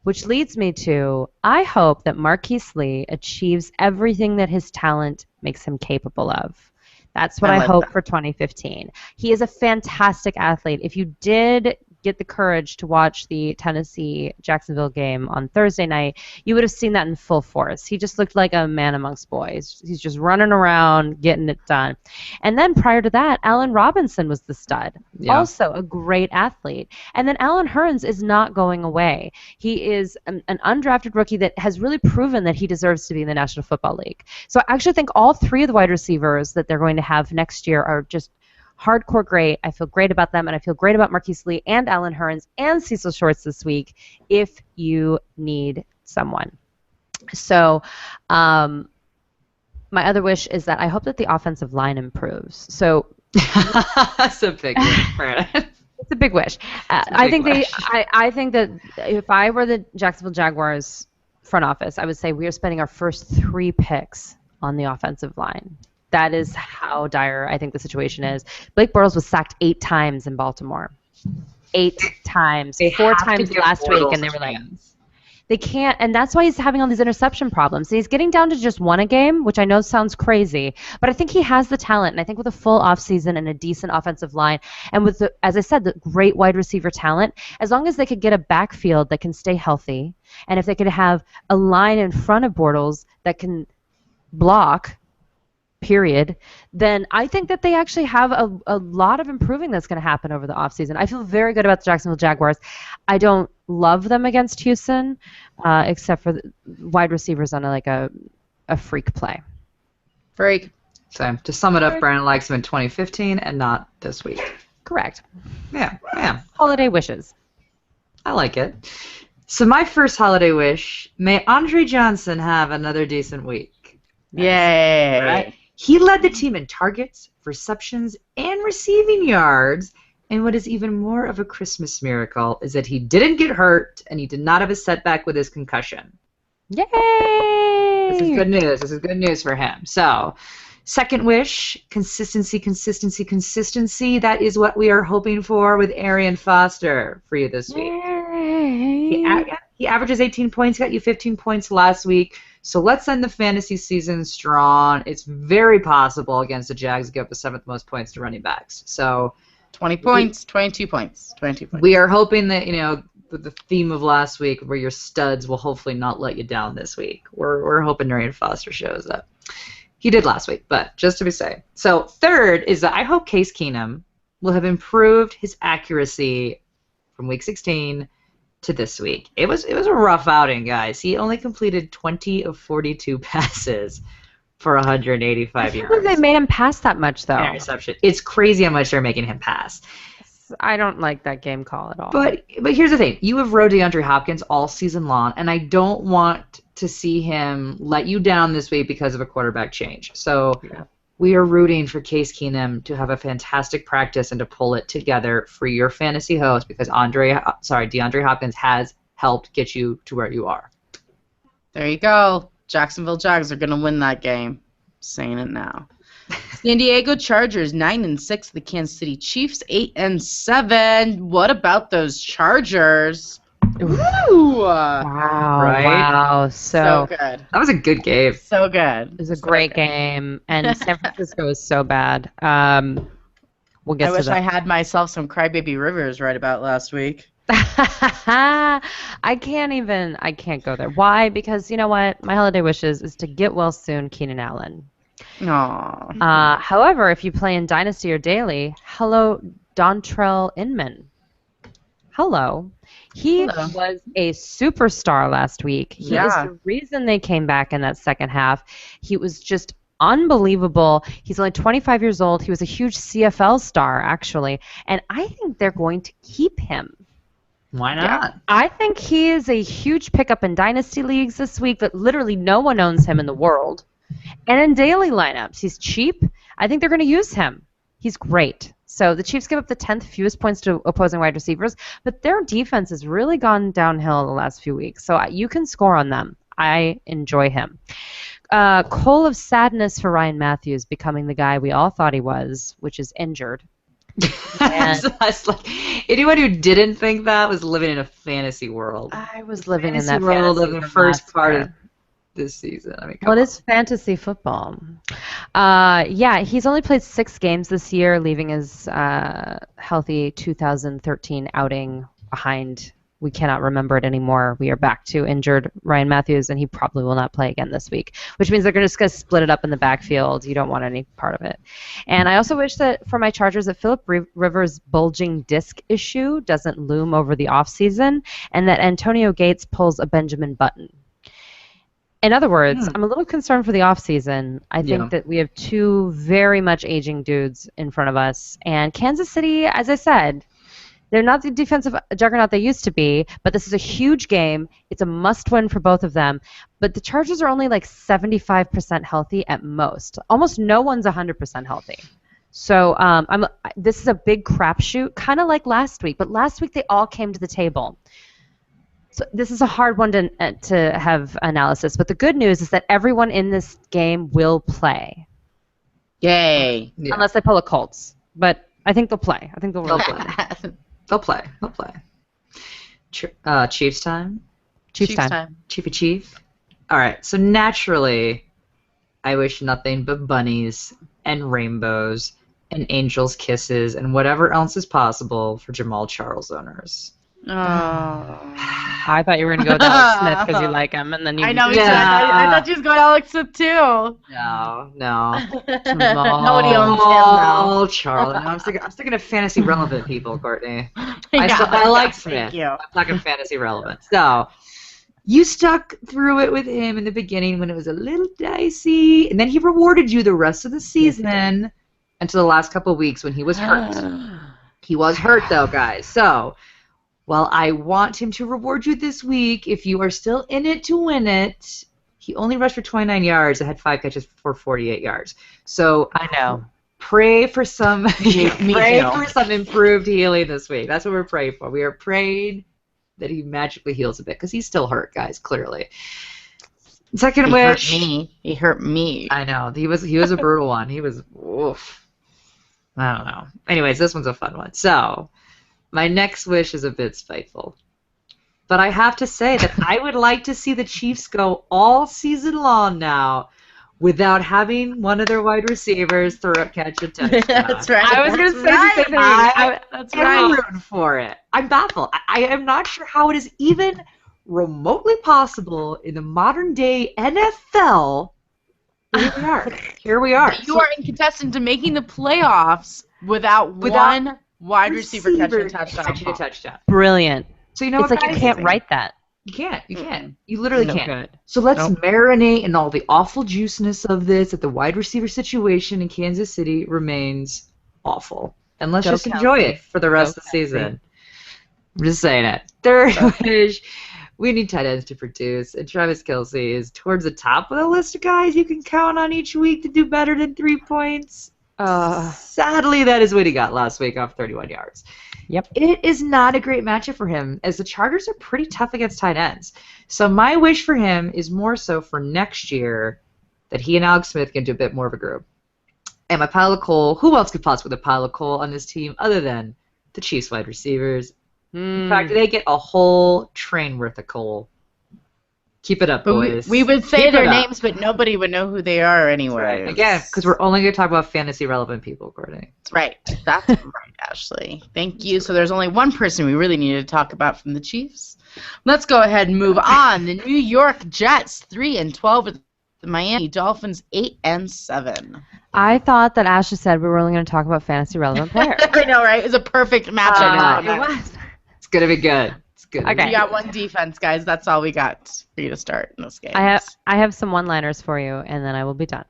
which leads me to, I hope that Marquise Lee achieves everything that his talent makes him capable of. That's what I hope for 2015. He is a fantastic athlete. If you did get the courage to watch the Tennessee-Jacksonville game on Thursday night, you would have seen that in full force. He just looked like a man amongst boys. He's just running around, getting it done. And then prior to that, Allen Robinson was the stud. Yeah. Also a great athlete. And then Allen Hurns is not going away. He is an undrafted rookie that has really proven that he deserves to be in the National Football League. So I actually think all 3 of the wide receivers that they're going to have next year are just hardcore great. I feel great about them, and I feel great about Marquise Lee and Allen Hurns and Cecil Shorts this week if you need someone. So my other wish is that I hope that the offensive line improves. So that's a big wish, Brandon. It's a big wish. I think that if I were the Jacksonville Jaguars front office, I would say we are spending our first 3 picks on the offensive line. That is how dire I think the situation is. Blake Bortles was sacked 8 times in Baltimore. 8 times. 4 times last week, and they were like, they can't, and that's why he's having all these interception problems. And he's getting down to just 1 a game, which I know sounds crazy, but I think he has the talent, and I think with a full offseason and a decent offensive line, and with, as I said, the great wide receiver talent, as long as they could get a backfield that can stay healthy, and if they could have a line in front of Bortles that can block, period, then I think that they actually have a lot of improving that's going to happen over the offseason. I feel very good about the Jacksonville Jaguars. I don't love them against Houston, except for the wide receivers on a freak play. Freak. So to sum it up, Brandon likes them in 2015 and not this week. Correct. Yeah. Holiday wishes. I like it. So my first holiday wish, may Andre Johnson have another decent week. Nice. Yay. Right? He led the team in targets, receptions, and receiving yards. And what is even more of a Christmas miracle is that he didn't get hurt and he did not have a setback with his concussion. Yay! This is good news. This is good news for him. So, second wish, consistency. That is what we are hoping for with Arian Foster for you this week. He averages 18 points, got you 15 points last week. So let's end the fantasy season strong. It's very possible against the Jags to give up the 7th most points to running backs. So 20 points, 22 points. We are hoping that, the theme of last week where your studs will hopefully not let you down this week. We're hoping Arian Foster shows up. He did last week, but just to be safe. So third is that I hope Case Keenum will have improved his accuracy from week 16 to this week. It was a rough outing, guys. He only completed 20 of 42 passes for 185 yards. They made him pass that much, though. Interception. It's crazy how much they're making him pass. I don't like that game call at all. But here's the thing. You have rode DeAndre Hopkins all season long, and I don't want to see him let you down this week because of a quarterback change. So we are rooting for Case Keenum to have a fantastic practice and to pull it together for your fantasy host because DeAndre Hopkins has helped get you to where you are. There you go. Jacksonville Jags are going to win that game. Saying it now. San Diego Chargers 9-6. The Kansas City Chiefs 8-7. What about those Chargers? Ooh. Wow. Right? Wow. So good. That was a good game. So good. it was a great game, and San Francisco is so bad. We'll get I to wish that. I had myself some Crybaby Rivers right about last week. I can't go there. Why? Because you know what? My holiday wishes is to get well soon, Keenan Allen. Aww. However, if you play in Dynasty or Daily, hello, Dontrell Inman. Hello. He Hello. was a superstar last week. He is Yeah. the reason they came back in that second half. He was just unbelievable. He's only 25 years old. He was a huge CFL star, actually. And I think they're going to keep him. Why not? I think he is a huge pickup in Dynasty leagues this week that literally no one owns him in the world. And in daily lineups, he's cheap. I think they're going to use him. He's great. So the Chiefs give up the 10th fewest points to opposing wide receivers, but their defense has really gone downhill the last few weeks. So you can score on them. I enjoy him. Coal of sadness for Ryan Matthews becoming the guy we all thought he was, which is injured. And It's like, anyone who didn't think that was living in a fantasy world. I was living in Fantasy that world fantasy of the from first last part year. of this season. I mean, Well, come it is fantasy football. Yeah, he's only played 6 games this year, leaving his healthy 2013 outing behind. We cannot remember it anymore. We are back to injured Ryan Matthews, and he probably will not play again this week, which means they're just going to split it up in the backfield. You don't want any part of it. And I also wish that for my Chargers that Phillip Rivers' bulging disc issue doesn't loom over the offseason, and that Antonio Gates pulls a Benjamin Button. In other words, I'm a little concerned for the offseason. I think Yeah. that we have 2 very much aging dudes in front of us. And Kansas City, as I said, they're not the defensive juggernaut they used to be, but this is a huge game. It's a must-win for both of them. But the Chargers are only like 75% healthy at most. Almost no one's 100% healthy. So this is a big crapshoot, kind of like last week. But last week they all came to the table. So this is a hard one to have analysis, but the good news is that everyone in this game will play, Yay. Yeah. unless they pull a Colts. But I think they'll play. I think they'll really play. They'll play. They'll play. Chiefs time? Chiefs time. Chiefy Chief? All right, so naturally, I wish nothing but bunnies and rainbows and angels' kisses and whatever else is possible for Jamal Charles owners. Oh. I thought you were going to go with Alex Smith because you like him, and then you. I know. Yeah. I thought you was going Alex Smith too. No. Nobody owns him now. Oh, Charlie. No, I'm sticking to fantasy relevant people, Courtney. Yeah, I like thank Smith. you. I'm talking fantasy relevant. So, you stuck through it with him in the beginning when it was a little dicey, and then he rewarded you the rest of the season until the last couple of weeks when he was hurt. He was hurt, though, guys. So, while I want him to reward you this week, if you are still in it to win it, he only rushed for 29 yards and had 5 catches for 48 yards. So I know. pray for some Me pray too. for some improved healing this week. That's what we're praying for. We are praying that he magically heals a bit because he's still hurt, guys. Clearly. Second He wish. hurt me. He hurt me. I know he was a brutal one. He was. Oof. I don't know. Anyways, this one's a fun one. So, my next wish is a bit spiteful. But I have to say that I would like to see the Chiefs go all season long now without having one of their wide receivers throw up catch a touchdown. That's right. I was going to say That's the same thing. right. That's I'm right. rooting for it. I'm baffled. I am not sure how it is even remotely possible in the modern day NFL. Here we are. Here we are. You are incontestant to making the playoffs without one wide receiver catching a touchdown. Catching a touchdown. Brilliant. So you know It's what, like you guys? can't write that. You can't. You can't. You literally No can't. good. So let's Nope. marinate in all the awful juiciness of this, that the wide receiver situation in Kansas City remains awful. And let's Go just Kelsey. enjoy it for the rest Go of the season. I'm just saying it. Third wish, we need tight ends to produce, and Travis Kelce is towards the top of the list of guys you can count on each week to do better than 3 points. Sadly, that is what he got last week off 31 yards. Yep. It is not a great matchup for him, as the Chargers are pretty tough against tight ends. So my wish for him is more so for next year that he and Alex Smith can do a bit more of a group. And my pile of coal, who else could possibly put a pile of coal on this team other than the Chiefs wide receivers? In fact, they get a whole train worth of coal. Keep it up, But boys. we would say Keep their it up. names, but nobody would know who they are anyway. Right. Again, because we're only going to talk about fantasy relevant people, Courtney. That's right. That's right, Ashley. Thank you. So there's only one person we really need to talk about from the Chiefs. Let's go ahead and move on. The New York Jets 3-12 with the Miami Dolphins 8-7. I thought that Ashley said we were only going to talk about fantasy relevant players. I know, right? It's a perfect matchup. It's going to be good. It's good. Okay. We got one defense, guys. That's all we got for you to start in this game. I have some one-liners for you, and then I will be done.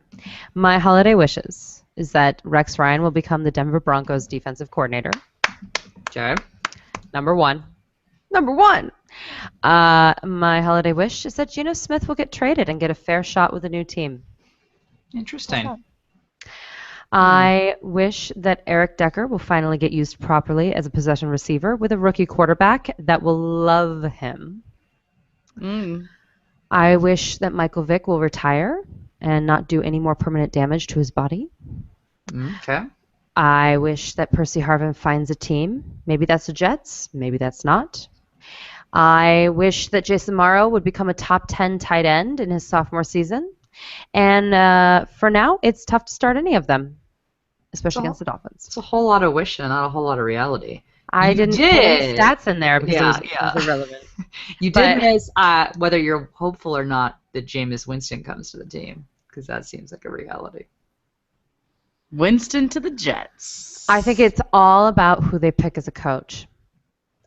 My holiday wishes is that Rex Ryan will become the Denver Broncos defensive coordinator. Okay. Number one. My holiday wish is that Geno Smith will get traded and get a fair shot with a new team. Interesting. I wish that Eric Decker will finally get used properly as a possession receiver with a rookie quarterback that will love him. I wish that Michael Vick will retire and not do any more permanent damage to his body. Okay. I wish that Percy Harvin finds a team. Maybe that's the Jets. Maybe that's not. I wish that Jason Morrow would become a top 10 tight end in his sophomore season. And for now, it's tough to start any of them, especially against the Dolphins. It's a whole lot of wishing, not a whole lot of reality. I didn't put any stats in there because it was irrelevant. You did miss whether you're hopeful or not that Jameis Winston comes to the team, because that seems like a reality. Winston to the Jets. I think it's all about who they pick as a coach.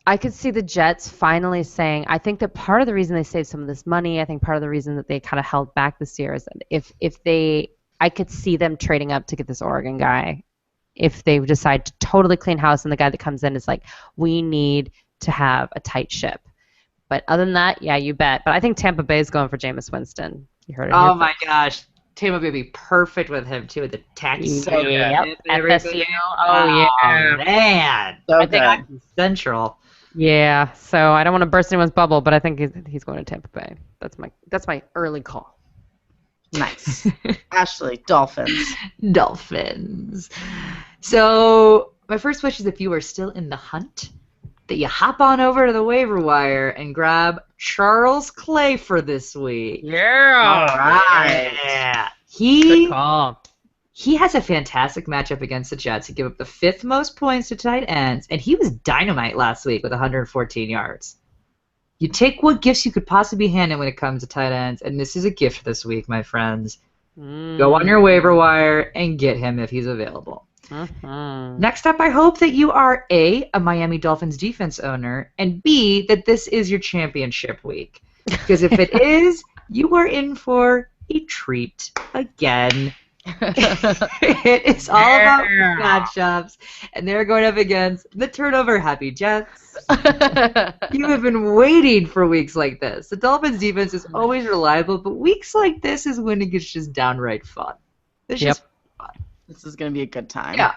I could see the Jets finally saying, I think that part of the reason they saved some of this money, I think part of the reason that they kind of held back this year is that I could see them trading up to get this Oregon guy if they decide to totally clean house and the guy that comes in is like, we need to have a tight ship. But other than that, yeah, you bet. But I think Tampa Bay is going for Jameis Winston. You heard it. Oh my gosh. Tampa Bay would be perfect with him too, with the tax. So yep. FSU. Oh yeah. Man. So I think I'm Central. Yeah. So I don't want to burst anyone's bubble, but I think he's going to Tampa Bay. That's my early call. Nice. Ashley, Dolphins. Dolphins. So my first wish is if you are still in the hunt, that you hop on over to the waiver wire and grab Charles Clay for this week. Yeah. All right. Yeah. Good call. He has a fantastic matchup against the Jets. He gave up the 5th most points to tight ends, and he was dynamite last week with 114 yards. You take what gifts you could possibly hand him when it comes to tight ends, and this is a gift this week, my friends. Go on your waiver wire and get him if he's available. Next up, I hope that you are A, a Miami Dolphins defense owner, and B, that this is your championship week. Because if it is, you are in for a treat again. It is all about matchups, and they're going up against the turnover-happy Jets. You have been waiting for weeks like this. The Dolphins' defense is always reliable, but weeks like this is when it gets just downright fun. It's just fun. This is going to be a good time. Yeah.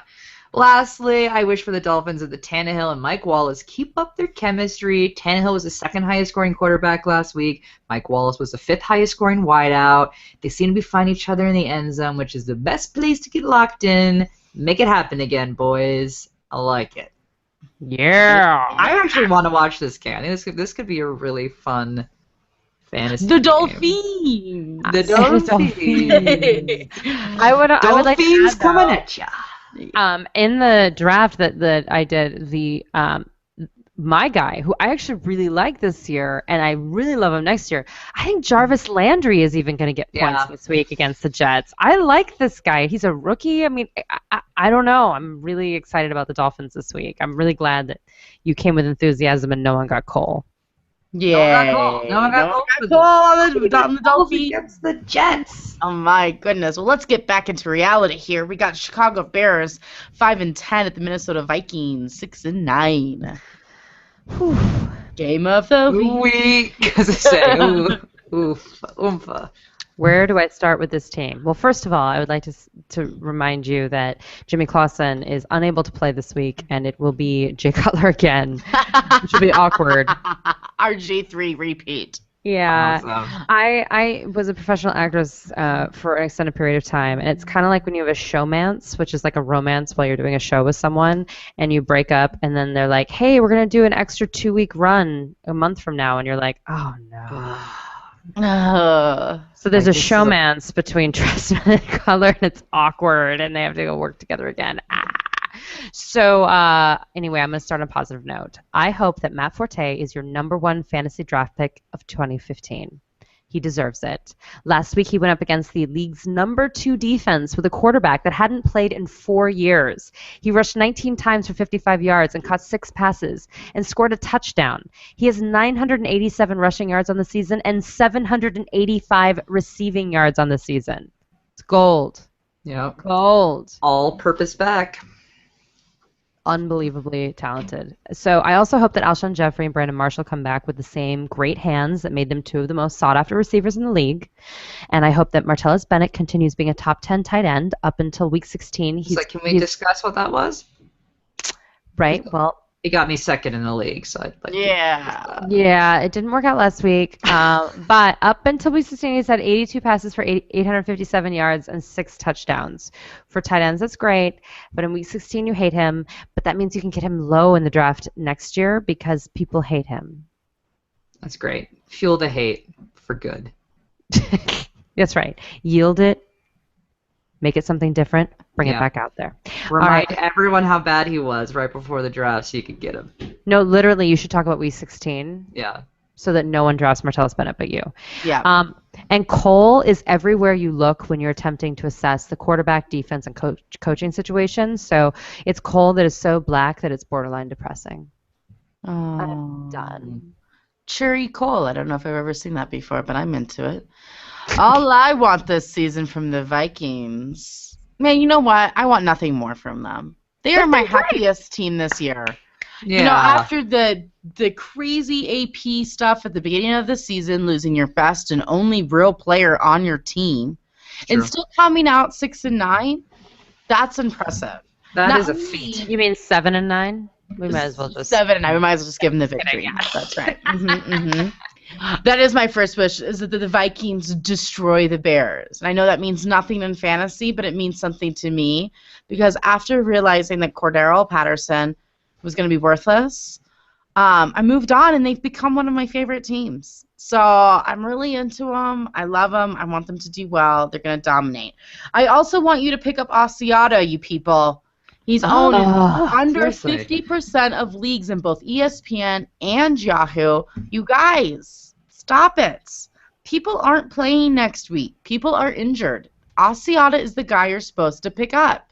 Lastly, I wish for the Dolphins that the Tannehill and Mike Wallace keep up their chemistry. Tannehill was the 2nd highest scoring quarterback last week. Mike Wallace was the 5th highest scoring wideout. They seem to be finding each other in the end zone, which is the best place to get locked in. Make it happen again, boys. I like it. Yeah. I actually want to watch this game. I think this could be a really fun fantasy The game. Dolphins. The Dolphins. I would like to Dolphins add, coming at ya. in the draft that I did, my guy, who I actually really like this year, and I really love him next year, I think Jarvis Landry is even going to get points this week against the Jets. I like this guy. He's a rookie. I mean, I don't know. I'm really excited about the Dolphins this week. I'm really glad that you came with enthusiasm and no one got Cole. Yeah. No one got Cole. on the Dolphins. Against the Jets. Oh my goodness. Well, let's get back into reality here. We got Chicago Bears 5-10 at the Minnesota Vikings 6-9. Game of the week. As I say, oompa. Where do I start with this team? Well, first of all, I would like to remind you that Jimmy Clausen is unable to play this week, and it will be Jay Cutler again, which will be awkward. RG3 repeat. Yeah, Awesome. I was a professional actress for an extended period of time, and it's kind of like when you have a showmance, which is like a romance while you're doing a show with someone, and you break up, and then they're like, hey, we're going to do an extra 2-week run a month from now, and you're like, oh, no. So there's Like, a this is showmance between Tristan and Cutler, and it's awkward, and they have to go work together again. So anyway, I'm going to start on a positive note. I hope that Matt Forte is your #1 fantasy draft pick of 2015. He deserves it. Last week, he went up against the league's #2 defense with a quarterback that hadn't played in 4 years. He rushed 19 times for 55 yards and caught 6 passes and scored a touchdown. He has 987 rushing yards on the season and 785 receiving yards on the season. It's gold. Yep. Gold. All-purpose back. Unbelievably talented. So I also hope that Alshon Jeffrey and Brandon Marshall come back with the same great hands that made them 2 of the most sought-after receivers in the league. And I hope that Martellus Bennett continues being a top 10 tight end up until week 16. So can we discuss what that was? Right. Well, He got me second in the league, so I'd like yeah, it didn't work out last week. But up until week 16, he's had 82 passes for 857 yards and 6 touchdowns. For tight ends, that's great. But in week 16, you hate him. But that means you can get him low in the draft next year because people hate him. That's great. Fuel the hate for good. That's right. Yield it. Make it something different. Bring it back out there. Remind everyone how bad he was right before the draft so you could get him. No, literally, you should talk about week 16. Yeah. So that no one drafts Martellus Bennett but you. Yeah. And Cole is everywhere you look when you're attempting to assess the quarterback, defense, and coaching situations. So it's Cole that is so black that it's borderline depressing. I'm done. Cherry Cole. I don't know if I've ever seen that before, but I'm into it. All I want this season from the Vikings, man, you know what? I want nothing more from them. They are my happiest team this year. Yeah. You know, after the crazy AP stuff at the beginning of the season, losing your best and only real player on your team, and still coming out 6-9, that's impressive. That is a feat. You mean 7 and 9? We might as well just 7-9. We might as well just give them the victory. That's right. That is my first wish, is that the Vikings destroy the Bears. And I know that means nothing in fantasy, but it means something to me, because after realizing that Cordero Patterson was going to be worthless, I moved on, and they've become one of my favorite teams. So I'm really into them. I love them. I want them to do well. They're going to dominate. I also want you to pick up Asiata, you people. He's owned under 50% of leagues in both ESPN and Yahoo. You guys, stop it. People aren't playing next week. People are injured. Asiata is the guy you're supposed to pick up.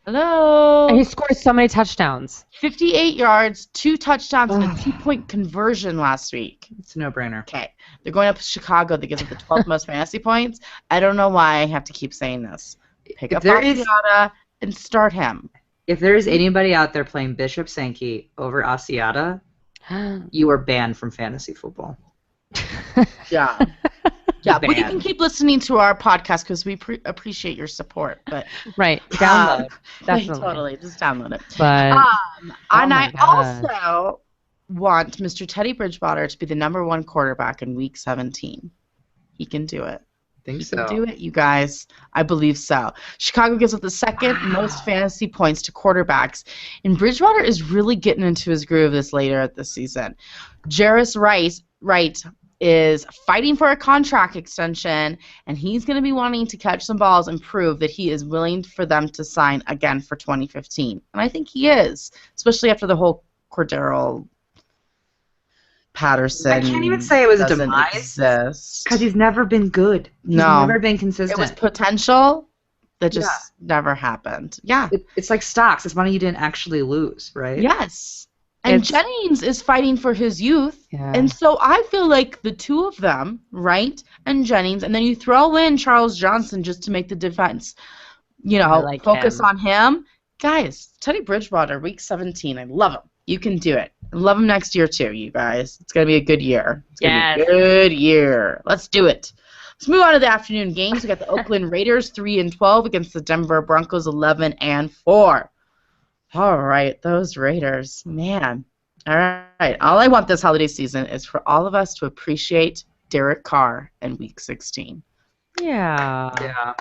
Hello? And he scored so many touchdowns. 58 yards, 2 touchdowns, and a 2-point conversion last week. It's a no-brainer. Okay. They're going up to Chicago. They give it the 12th most fantasy points. I don't know why I have to keep saying this. Pick up Asiata and start him. If there is anybody out there playing Bishop Sankey over Asiata, you are banned from fantasy football. Yeah. Yeah, but you can keep listening to our podcast because we appreciate your support. But right, download. Definitely. Totally, just download it. But, and I also want Mr. Teddy Bridgewater to be the #1 quarterback in Week 17. He can do it. Think so. Do it, you guys. I believe so. Chicago gives up the second most fantasy points to quarterbacks, and Bridgewater is really getting into his groove this later at the season. Jairus Wright is fighting for a contract extension, and he's going to be wanting to catch some balls and prove that he is willing for them to sign again for 2015. And I think he is, especially after the whole Cordero Patterson. I can't even say it was a demise because he's never been good. He's never been consistent. It was potential that just never happened. Yeah. It's like stocks. It's money you didn't actually lose, right? Yes. And Jennings is fighting for his youth. Yeah. And so I feel like the two of them, Wright and Jennings, and then you throw in Charles Johnson just to make the defense, focus on him. Guys, Teddy Bridgewater, Week 17, I love him. You can do it. I love him next year, too, you guys. It's going to be a good year. It's going to be a good year. Let's do it. Let's move on to the afternoon games. We got the Oakland Raiders 3-12 against the Denver Broncos 11-4. All right, those Raiders, man. All right. All I want this holiday season is for all of us to appreciate Derek Carr in Week 16. Yeah.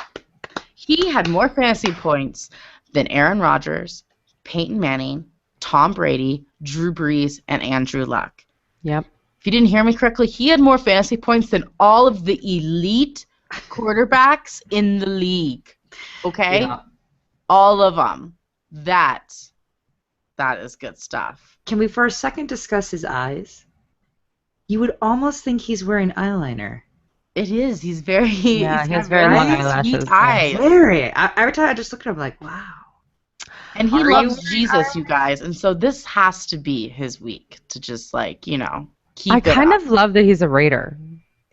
He had more fantasy points than Aaron Rodgers, Peyton Manning, Tom Brady, Drew Brees, and Andrew Luck. Yep. If you didn't hear me correctly, he had more fantasy points than all of the elite quarterbacks in the league. Okay? Yeah. All of them. That is good stuff. Can we for a second discuss his eyes? You would almost think he's wearing eyeliner. It is. He's very. Yeah, he's he has got very long sweet eyelashes, yeah. eyes. Very. Every time I just look at him, I'm like, wow. And he Are loves you- Jesus, you guys. And so this has to be his week to just keep I it kind up. of love that he's a Raider.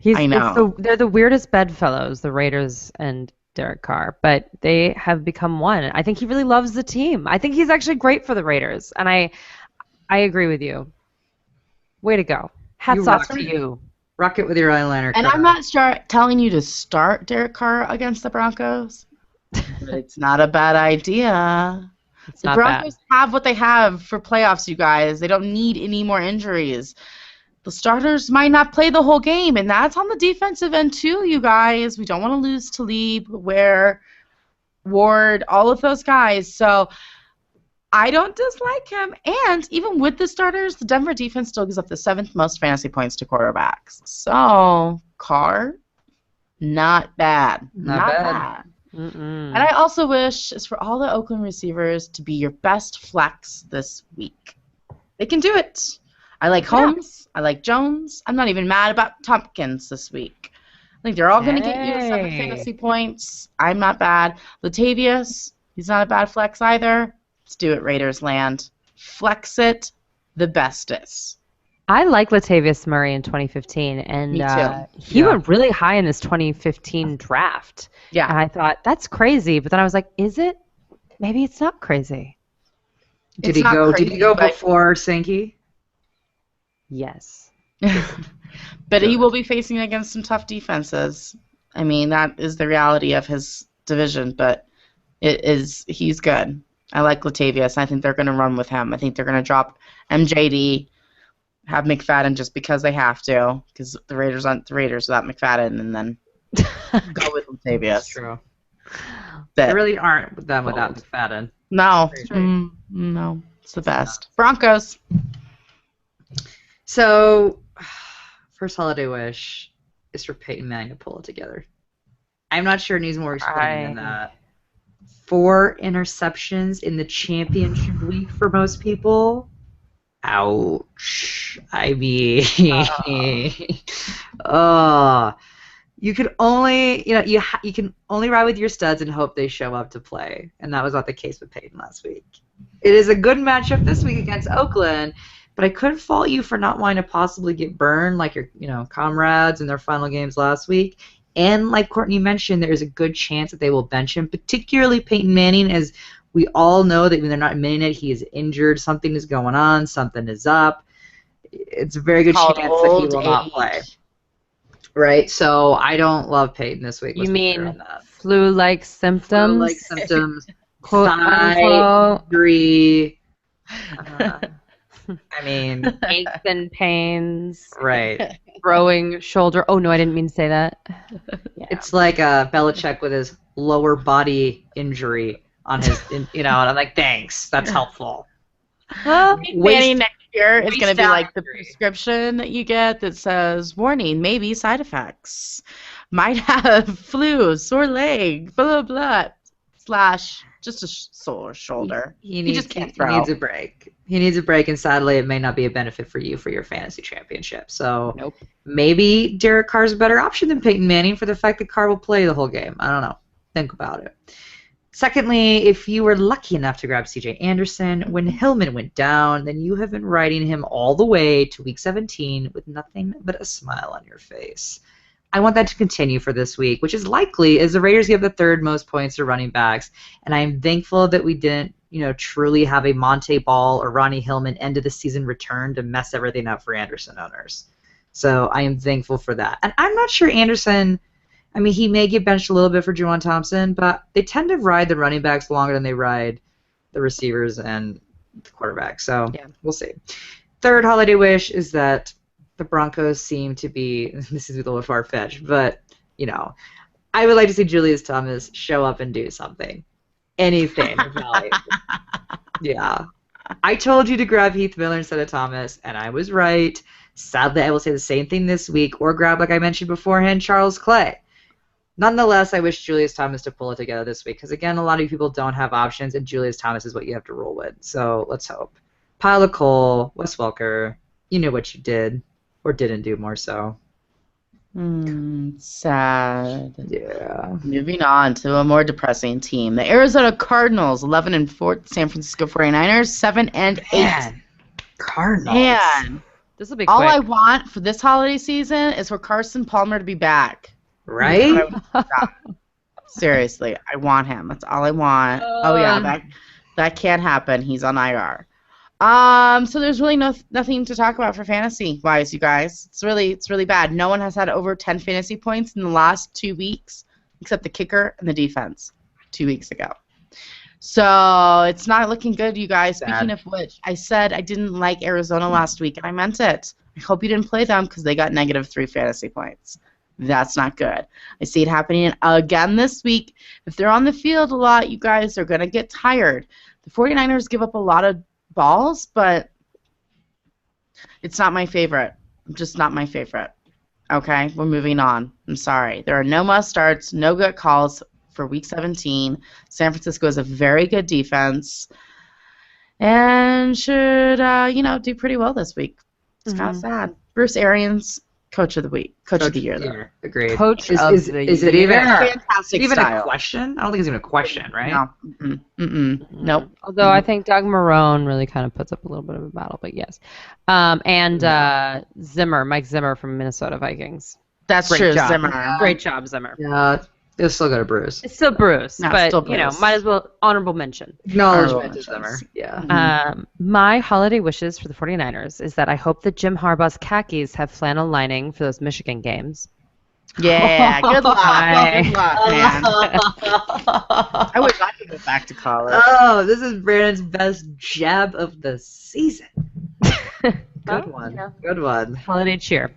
I know. They're the weirdest bedfellows, the Raiders and Derek Carr, but they have become one. I think he really loves the team. I think he's actually great for the Raiders, and I agree with you. Way to go. Hats You off rock to it. you. Rock it with your eyeliner. And Carl. I'm not telling you to start Derek Carr against the Broncos, but it's not a bad idea. It's The not Broncos have what they have for playoffs, you guys. They don't need any more injuries. The starters might not play the whole game, and that's on the defensive end too, you guys. We don't want to lose Talib, Ware, Ward, all of those guys. So I don't dislike him. And even with the starters, the Denver defense still gives up the 7th most fantasy points to quarterbacks. So Carr, not bad. Not bad. bad. And I also wish is for all the Oakland receivers to be your best flex this week. They can do it. I like Holmes. I like Jones. I'm not even mad about Tompkins this week. I think they're all going to get you 7 Hey. fantasy points. I'm not bad. Latavius, he's not a bad flex either. Let's do it, Raiders land. Flex it the bestest. I like Latavius Murray in 2015, and Me too. he Yeah. went really high in this 2015 draft. Yeah. And I thought, that's crazy. But then I was like, is it? Maybe it's not crazy. Did It's he not go? Did crazy, he go but- before Sankey? Yes. But he Good. will be facing against some tough defenses. I mean, that is the reality of his division, but he's good. I like Latavius. I think they're going to run with him. I think they're going to drop MJD, have McFadden just because they have to, because the Raiders aren't the Raiders without McFadden, and then go with Latavius. True. That- They really aren't them without McFadden. No. That's No. It's the best. Broncos. So, first holiday wish is for Peyton Manning to pull it together. I'm not sure it needs more explaining than that. 4 interceptions in the championship week for most people. Ouch. I mean, you could only, you can only ride with your studs and hope they show up to play, and that was not the case with Peyton last week. It is a good matchup this week against Oakland, but I couldn't fault you for not wanting to possibly get burned like your, comrades in their final games last week. And like Courtney mentioned, there is a good chance that they will bench him, particularly Peyton Manning, as we all know that when they're not admitting it, he is injured, something is going on, something is up. It's a very good Called chance that he old will not age. play. Right? So I don't love Peyton this week. You Let's be clear mean on that. flu-like symptoms? Flu-like symptoms, Quote, thigh unquote, injury. I mean, aches and pains, right. throwing shoulder. Oh, no, I didn't mean to say that. Yeah. It's like Belichick with his lower body injury on his, and I'm like, thanks, that's helpful. Manning next year is waist going to be down like the injury. prescription that you get that says, warning, maybe side effects. Might have flu, sore leg, blah, blah, blah, / just a sore shoulder. He just can't He throw. needs a break. He needs a break, and sadly, it may not be a benefit for you for your fantasy championship. So Nope. maybe Derek Carr's a better option than Peyton Manning for the fact that Carr will play the whole game. I don't know. Think about it. Secondly, if you were lucky enough to grab C.J. Anderson when Hillman went down, then you have been riding him all the way to Week 17 with nothing but a smile on your face. I want that to continue for this week, which is likely as the Raiders give the 3rd most points to running backs, and I am thankful that we didn't, truly have a Monte Ball or Ronnie Hillman end of the season return to mess everything up for Anderson owners. So I am thankful for that. And I'm not sure Anderson, he may get benched a little bit for Juwan Thompson, but they tend to ride the running backs longer than they ride the receivers and the quarterback. So Yeah. we'll see. 3rd holiday wish is that the Broncos seem to be, this is a little far-fetched, but, I would like to see Julius Thomas show up and do something. Anything. Really. Yeah. I told you to grab Heath Miller instead of Thomas, and I was right. Sadly, I will say the same thing this week, or grab, like I mentioned beforehand, Charles Clay. Nonetheless, I wish Julius Thomas to pull it together this week because, again, a lot of people don't have options, and Julius Thomas is what you have to roll with. So let's hope. Pile of coal, Wes Welker, you knew what you did, or didn't do more so. Sad. Yeah. Moving on to a more depressing team. The Arizona Cardinals, 11-4. San Francisco 49ers, 7-8. Man, Cardinals. Man. This will be All quick. I want for this holiday season is for Carson Palmer to be back. Right? Seriously, I want him. That's all I want. Oh yeah, that can't happen. He's on IR. So there's really nothing to talk about for fantasy wise, you guys. It's really bad. No one has had over 10 fantasy points in the last 2 weeks, except the kicker and the defense 2 weeks ago. So it's not looking good, you guys. Sad. Speaking of which, I said I didn't like Arizona last week, and I meant it. I hope you didn't play them because they got -3 fantasy points. That's not good. I see it happening again this week. If they're on the field a lot, you guys are going to get tired. The 49ers give up a lot of balls, but it's not my favorite. Just not my favorite. Okay, we're moving on. I'm sorry. There are no must-starts, no good calls for Week 17. San Francisco is a very good defense and should, do pretty well this week. It's kind of sad. Bruce Arians, Coach of the week, Coach of the year, though. Agreed. Coach of is the it year. even Fantastic even style. a question? I don't think it's even a question, right? No. Nope. Although I think Doug Marrone really kind of puts up a little bit of a battle, but yes. Zimmer, Mike Zimmer from Minnesota Vikings. That's Great true, job. Zimmer. Great job, Zimmer. Yeah, it'll still go to Bruce. It's still Bruce, No, but still Bruce. might as well honorable mention. Acknowledgement to Honorable Zimmer. Yeah. My holiday wishes for the 49ers is that I hope that Jim Harbaugh's khakis have flannel lining for those Michigan games. Yeah, good luck. Bye. Good luck, man. I wish I could go back to college. Oh, this is Brandon's best jab of the season. Good one. Good one. Holiday cheer.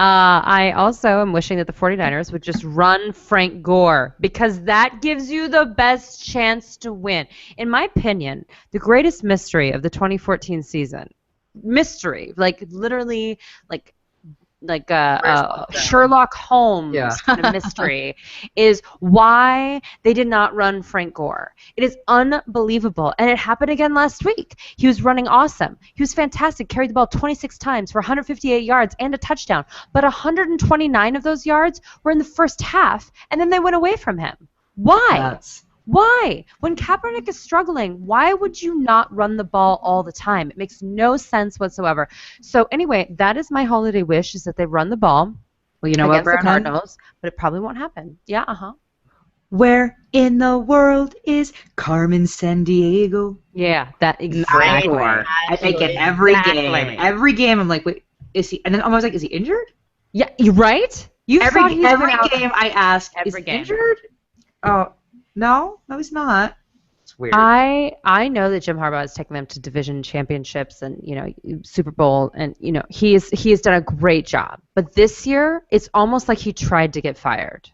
I also am wishing that the 49ers would just run Frank Gore because that gives you the best chance to win. In my opinion, the greatest mystery of the 2014 season, literally Sherlock Holmes kind of mystery, is why they did not run Frank Gore. It is unbelievable, and it happened again last week. He was running awesome. He was fantastic, carried the ball 26 times for 158 yards and a touchdown, but 129 of those yards were in the first half, and then they went away from him. Why? Why? When Kaepernick is struggling, why would you not run the ball all the time? It makes no sense whatsoever. So anyway, that is my holiday wish, is that they run the ball Well, you know what, against the Brandon? Cardinals, but it probably won't happen. Yeah, Where in the world is Carmen Sandiego? Yeah, that exactly. I think in every game. Every game, I'm like, wait, is he? And then I was like, is he injured? Yeah, you right? You Every thought he's been every out game I ask, every is he game. injured? Oh, no, he's not. It's weird. I know that Jim Harbaugh has taken them to division championships and Super Bowl, and he has done a great job. But this year, it's almost like he tried to get fired.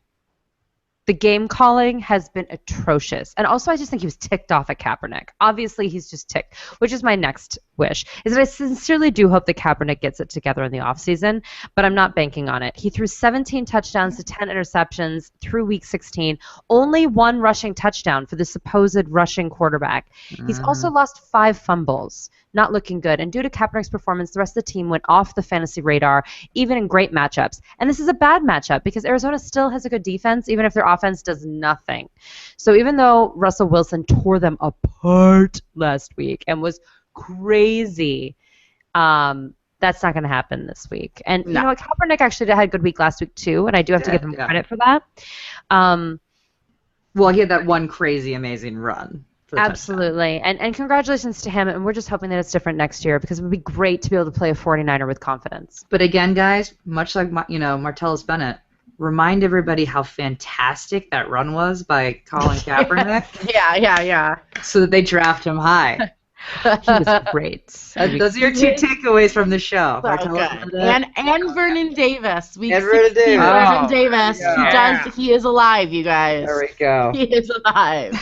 The game calling has been atrocious. And also, I just think he was ticked off at Kaepernick. Obviously, he's just ticked, which is my next wish, is that I sincerely do hope that Kaepernick gets it together in the offseason, but I'm not banking on it. He threw 17 touchdowns to 10 interceptions through Week 16, only one rushing touchdown for the supposed rushing quarterback. He's also lost 5 fumbles. Not looking good. And due to Kaepernick's performance, the rest of the team went off the fantasy radar, even in great matchups. And this is a bad matchup because Arizona still has a good defense, even if their offense does nothing. So even though Russell Wilson tore them apart last week and was crazy, that's not going to happen this week. And you know what? Kaepernick actually had a good week last week too, and I do have to give him credit for that. Well, he had that one crazy, amazing run. Absolutely. And congratulations to him, and we're just hoping that it's different next year because it would be great to be able to play a 49er with confidence. But again, guys, much like Martellus Bennett, remind everybody how fantastic that run was by Colin Kaepernick. Yeah. So that they draft him high. He was great. Those are your 2 takeaways from the show. And Vernon Davis. Vernon Davis. Vernon Davis. He is alive, you guys. There we go. He is alive.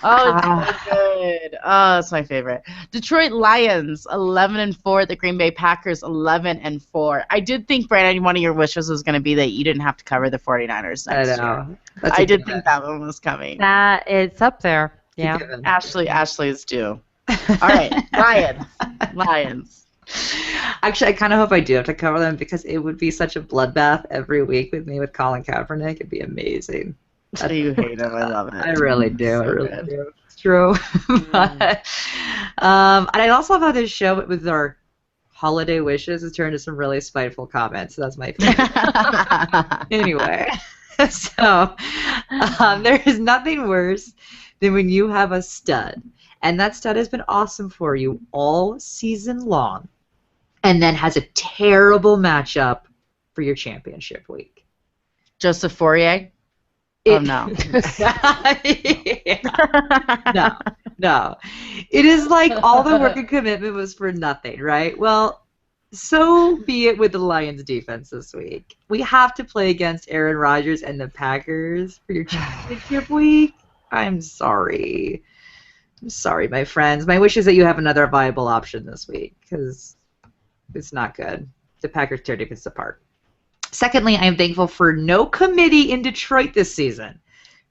Oh, it's so good. Oh, it's my favorite. Detroit Lions 11-4. The Green Bay Packers 11-4. I did think, Brandon, one of your wishes was going to be that you didn't have to cover the 49ers I next year. know. That's I a did given. think that one was coming. That it's up there. It's a Yeah. given. Ashley's due. All right, Lions. Actually, I kind of hope I do have to cover them because it would be such a bloodbath every week with me with Colin Kaepernick. It'd be amazing. You hate him. I love it. I really do. So I really good. do. It's true. But, and I also love how this show with our holiday wishes has turned into some really spiteful comments. So that's my favorite. Anyway, so there is nothing worse than when you have a stud, and that stud has been awesome for you all season long, and then has a terrible matchup for your championship week. Joseph Fourier? It- no. No. It is like all the work and commitment was for nothing, right? Well, so be it with the Lions defense this week. We have to play against Aaron Rodgers and the Packers for your championship week. I'm sorry. I'm sorry, my friends. My wish is that you have another viable option this week because it's not good. The Packers tear defense apart. Secondly, I am thankful for no committee in Detroit this season.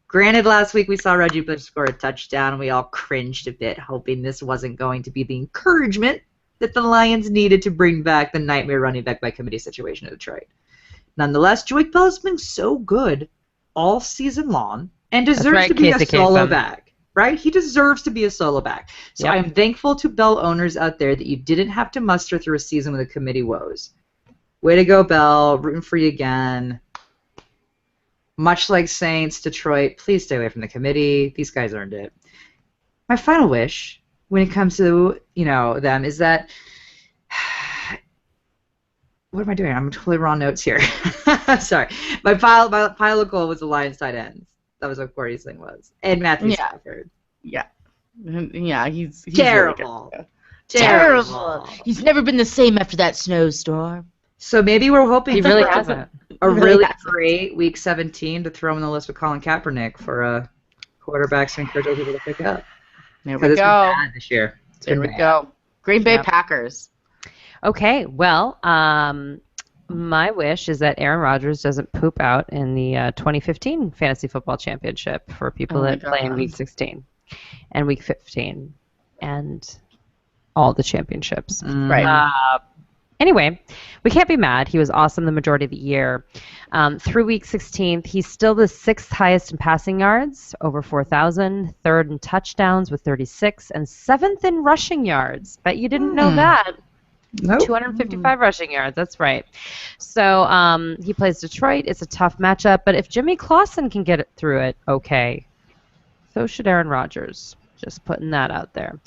Granted, last week we saw Reggie Bush score a touchdown, and we all cringed a bit, hoping this wasn't going to be the encouragement that the Lions needed to bring back the nightmare running back by committee situation in Detroit. Nonetheless, Joey Bell has been so good all season long and deserves right, to be a Casey solo Kasem. back. Right? He deserves to be a solo back. So Yep. I'm thankful to Bell owners out there that you didn't have to muster through a season with a committee woes. Way to go, Bell. Rooting for you again. Much like Saints, Detroit, please stay away from the committee. These guys earned it. My final wish, when it comes to them, is that what am I doing? I'm totally wrong notes here. Sorry. My pile of gold was the Lions tight ends. That was what Corey's thing was, and Matthew Stafford. Yeah. Yeah, he's Terrible. Really good. Terrible. He's never been the same after that snowstorm. So maybe we're hoping He for really hasn't. a Really really hasn't. great Week 17 to throw in the list with Colin Kaepernick for quarterbacks to encourage other people to pick up. There Because we it's been go. bad this year. It's There been we bad. go. Green Bay Yep. Packers. Okay, well, my wish is that Aaron Rodgers doesn't poop out in the 2015 Fantasy Football Championship for people Oh my that play in God. Week 16 and Week 15 and all the championships. Right. Anyway, we can't be mad. He was awesome the majority of the year. Through Week 16, he's still the 6th highest in passing yards, over 4,000, 3rd in touchdowns with 36, and 7th in rushing yards. Bet you didn't know that. Nope. 255 rushing yards. That's right. So he plays Detroit. It's a tough matchup, but if Jimmy Clausen can get it through it, okay. So should Aaron Rodgers. Just putting that out there.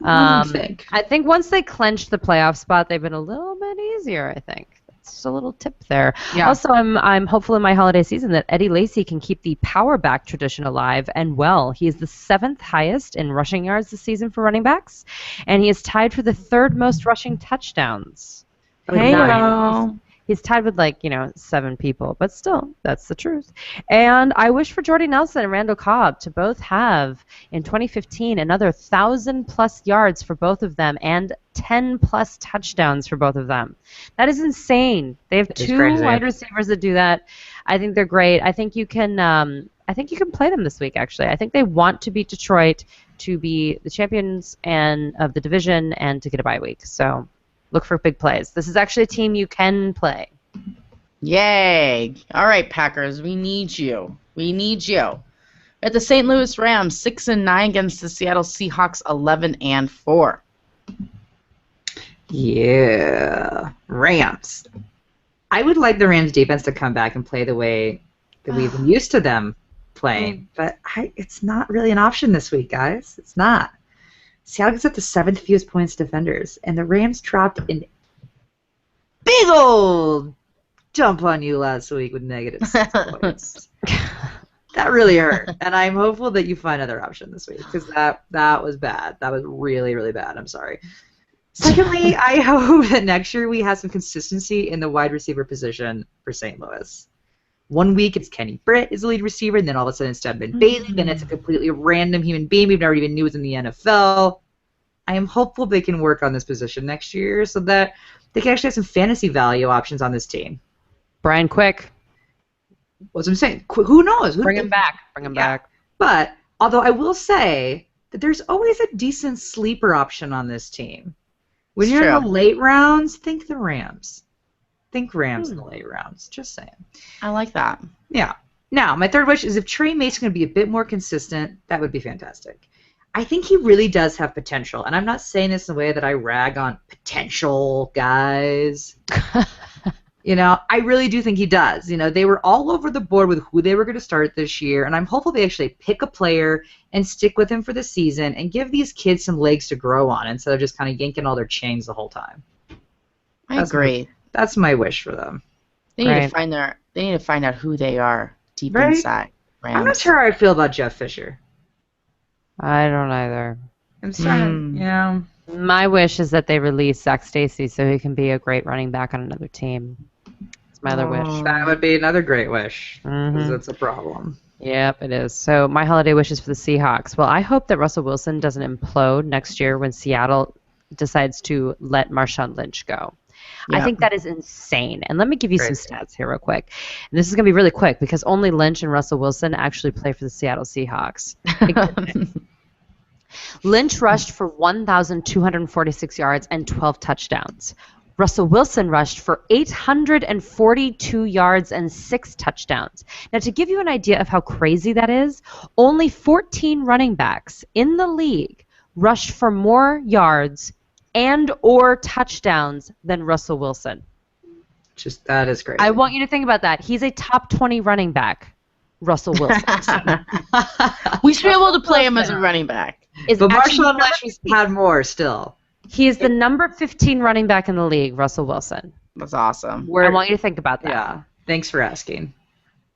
I think. I think once they clinched the playoff spot, they've been a little bit easier. I think that's just a little tip there. Yeah. Also, I'm hopeful in my holiday season that Eddie Lacy can keep the power back tradition alive and well. He is the 7th highest in rushing yards this season for running backs, and he is tied for the 3rd most rushing touchdowns. Hey, Nice. He's tied with 7 people, but still, that's the truth. And I wish for Jordy Nelson and Randall Cobb to both have in 2015 another 1,000+ yards for both of them and 10+ touchdowns for both of them. That is insane. They have That is 2 crazy. wide receivers that do that. I think they're great. I think you can. I think you can play them this week. Actually, I think they want to beat Detroit to be the champions and of the division and to get a bye week. So. Look for big plays. This is actually a team you can play. Yay. All right, Packers, we need you. We need you. At the St. Louis Rams, 6-9 against the Seattle Seahawks, 11-4. Yeah. Rams. I would like the Rams defense to come back and play the way that we've been used to them playing, but it's not really an option this week, guys. It's not. Seattle gets up to 7th fewest points defenders, and the Rams dropped an big old dump on you last week with -6 points. That really hurt, and I'm hopeful that you find another option this week because that was bad. That was really, really bad. I'm sorry. Secondly, I hope that next year we have some consistency in the wide receiver position for St. Louis. 1 week it's Kenny Britt is the lead receiver, and then all of a sudden it's Stedman Bailey, then it's a completely random human being we've never even knew was in the NFL. I am hopeful they can work on this position next year so that they can actually have some fantasy value options on this team. Brian Quick. What's I'm saying? Who knows? Bring him back. Bring him back. But although I will say that there's always a decent sleeper option on this team. When It's you're in true. the late rounds, think the Rams. Think Rams in the late rounds. Just saying. I like that. Yeah. Now, my third wish is if Trey Mason can be a bit more consistent, that would be fantastic. I think he really does have potential, and I'm not saying this in a way that I rag on potential guys. I really do think he does. They were all over the board with who they were going to start this year, and I'm hopeful they actually pick a player and stick with him for the season and give these kids some legs to grow on instead of just kind of yanking all their chains the whole time. I agree. That's my wish for them. They need Right. to find They need to find out who they are deep Right? inside. I'm not Rams. sure how I feel about Jeff Fisher. I don't either. I'm starting, My wish is that they release Zach Stacy so he can be a great running back on another team. It's my other wish. That would be another great wish. Mhm. Because it's a problem. Yep, it is. So my holiday wish is for the Seahawks. Well, I hope that Russell Wilson doesn't implode next year when Seattle decides to let Marshawn Lynch go. I Yep. think that is insane. And let me give you some Crazy. stats here real quick. And this is going to be really quick because only Lynch and Russell Wilson actually play for the Seattle Seahawks. Lynch rushed for 1,246 yards and 12 touchdowns. Russell Wilson rushed for 842 yards and 6 touchdowns. Now, to give you an idea of how crazy that is, only 14 running backs in the league rushed for more yards and or touchdowns than Russell Wilson. Just that is great. I want you to think about that. He's a top 20 running back, Russell Wilson. We should be able to play him as a running back. Is But actually Marshawn number Lynch has had more still. He is the number 15 running back in the league, Russell Wilson. That's awesome. I want you to think about that. Yeah. Thanks for asking.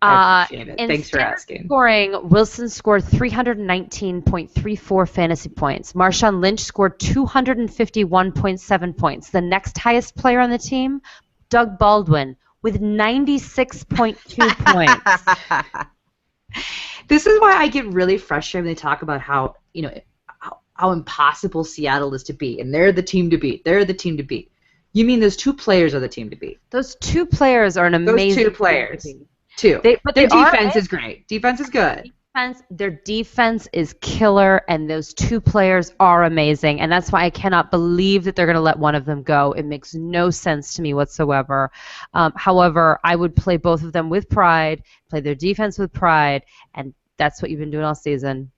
I appreciate it. In Thanks for standard asking. Scoring, Wilson scored 319.34 fantasy points. Marshawn Lynch scored 251.7 points. The next highest player on the team, Doug Baldwin, with 96.2 points. This is why I get really frustrated when they talk about how impossible Seattle is to beat, and they're the team to beat. They're the team to beat. You mean those two players are the team to beat? Those two players are an amazing Those two team players. to beat. Two. But Their they are defense is great. Defense is good. Their defense is killer, and those two players are amazing, and that's why I cannot believe that they're going to let one of them go. It makes no sense to me whatsoever. However, I would play both of them with pride, play their defense with pride, and that's what you've been doing all season.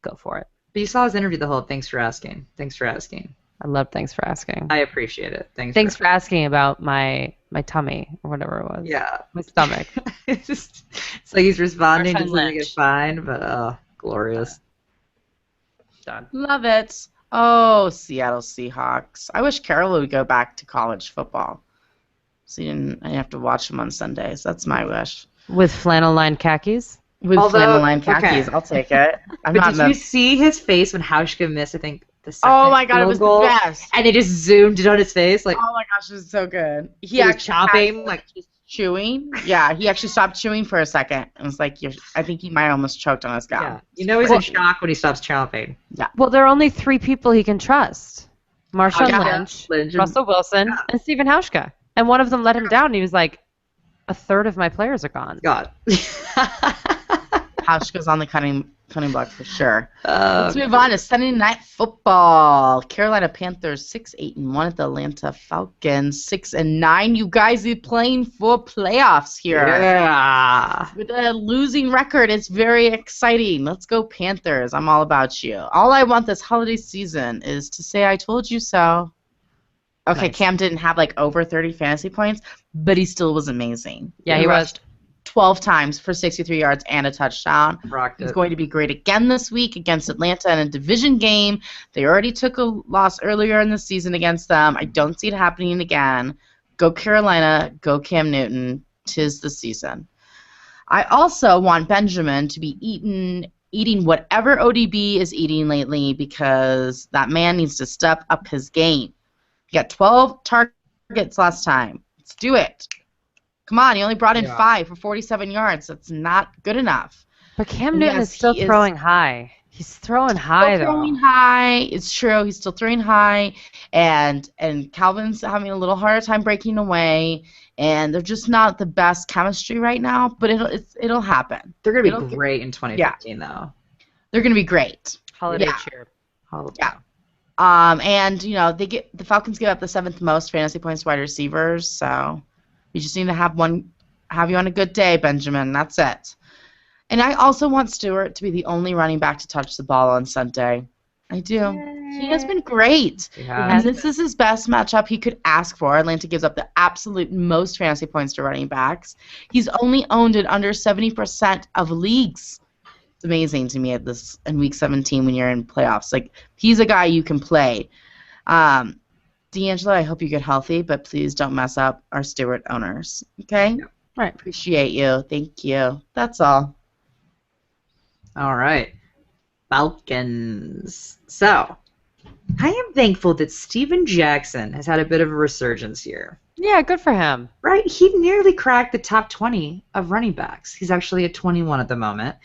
Go for it. But you saw his interview the whole. Thanks for asking. Thanks for asking. I love thanks for asking. I appreciate it. Thanks for asking about my tummy or whatever it was. Yeah. My stomach. It's like he's responding Marshawn to something Lynch. is fine, but glorious. Done. Love it. Oh, Seattle Seahawks. I wish Carol would go back to college football. So I didn't have to watch them on Sundays. That's my wish. With flannel lined khakis? With Although- flannel line khakis, okay. I'll take it. I'm But not did in you the... see his face when Hauschka missed, I think, the second Oh my god, it field was goal? the best. And they just zoomed in on his face, like, Oh my gosh, it was so good. He was actually chopping, had- like, chewing. Yeah, he actually stopped chewing for a second. It was like, I think he might have almost choked on his gum. yeah. You know he's in shock when he stops chopping. Well, there are only 3 people he can trust. Marshawn Hauschka, Lynch, and- Russell Wilson, and Stephen Hauschka. And one of them let him down. And he was like, a third of my players are gone. God. Hauschka's on the cutting block for sure. Oh, Let's move on to Sunday Night Football. Carolina Panthers 6-8-1 at the Atlanta Falcons 6-9. You guys are playing for playoffs here. yeah. With a losing record, it's very exciting. Let's go Panthers. I'm all about you. All I want this holiday season is to say I told you so. Okay, Nice. Cam didn't have like over 30 fantasy points, but he still was amazing. Yeah, he was. rushed 12 times for 63 yards and a touchdown. Rocked He's it. going to be great again this week against Atlanta in a division game. They already took a loss earlier in the season against them. I don't see it happening again. Go Carolina. Go Cam Newton. 'Tis the season. I also want Benjamin to be eating whatever ODB is eating lately because that man needs to step up his game. He got 12 targets last time. Let's do it. Come on, he only brought in Yeah. 5 for 47 yards. That's not good enough. But Cam And Newton yes, is still he is throwing high. He's throwing high, still throwing though. high. It's true. He's still throwing high, and Calvin's having a little harder time breaking away, and they're just not the best chemistry right now. But it'll happen. They're going to It'll be get- great in 2015, though. They're gonna be great. Holiday Yeah. cheer. Yeah. And the Falcons give up the 7th most fantasy points to wide receivers, so you just need to have you on a good day, Benjamin. That's it. And I also want Stewart to be the only running back to touch the ball on Sunday. I do. He has been great. Yeah. And this is his best matchup he could ask for. Atlanta gives up the absolute most fantasy points to running backs. He's only owned in under 70% of leagues. It's amazing to me in week 17 when you're in playoffs. Like, he's a guy you can play. D'Angelo, I hope you get healthy, but please don't mess up our Stewart owners. Okay? Right. Appreciate you. Thank you. That's all. All right. Falcons. So, I am thankful that Steven Jackson has had a bit of a resurgence here. Yeah, good for him. Right? He nearly cracked the top 20 of running backs. He's actually at 21 at the moment.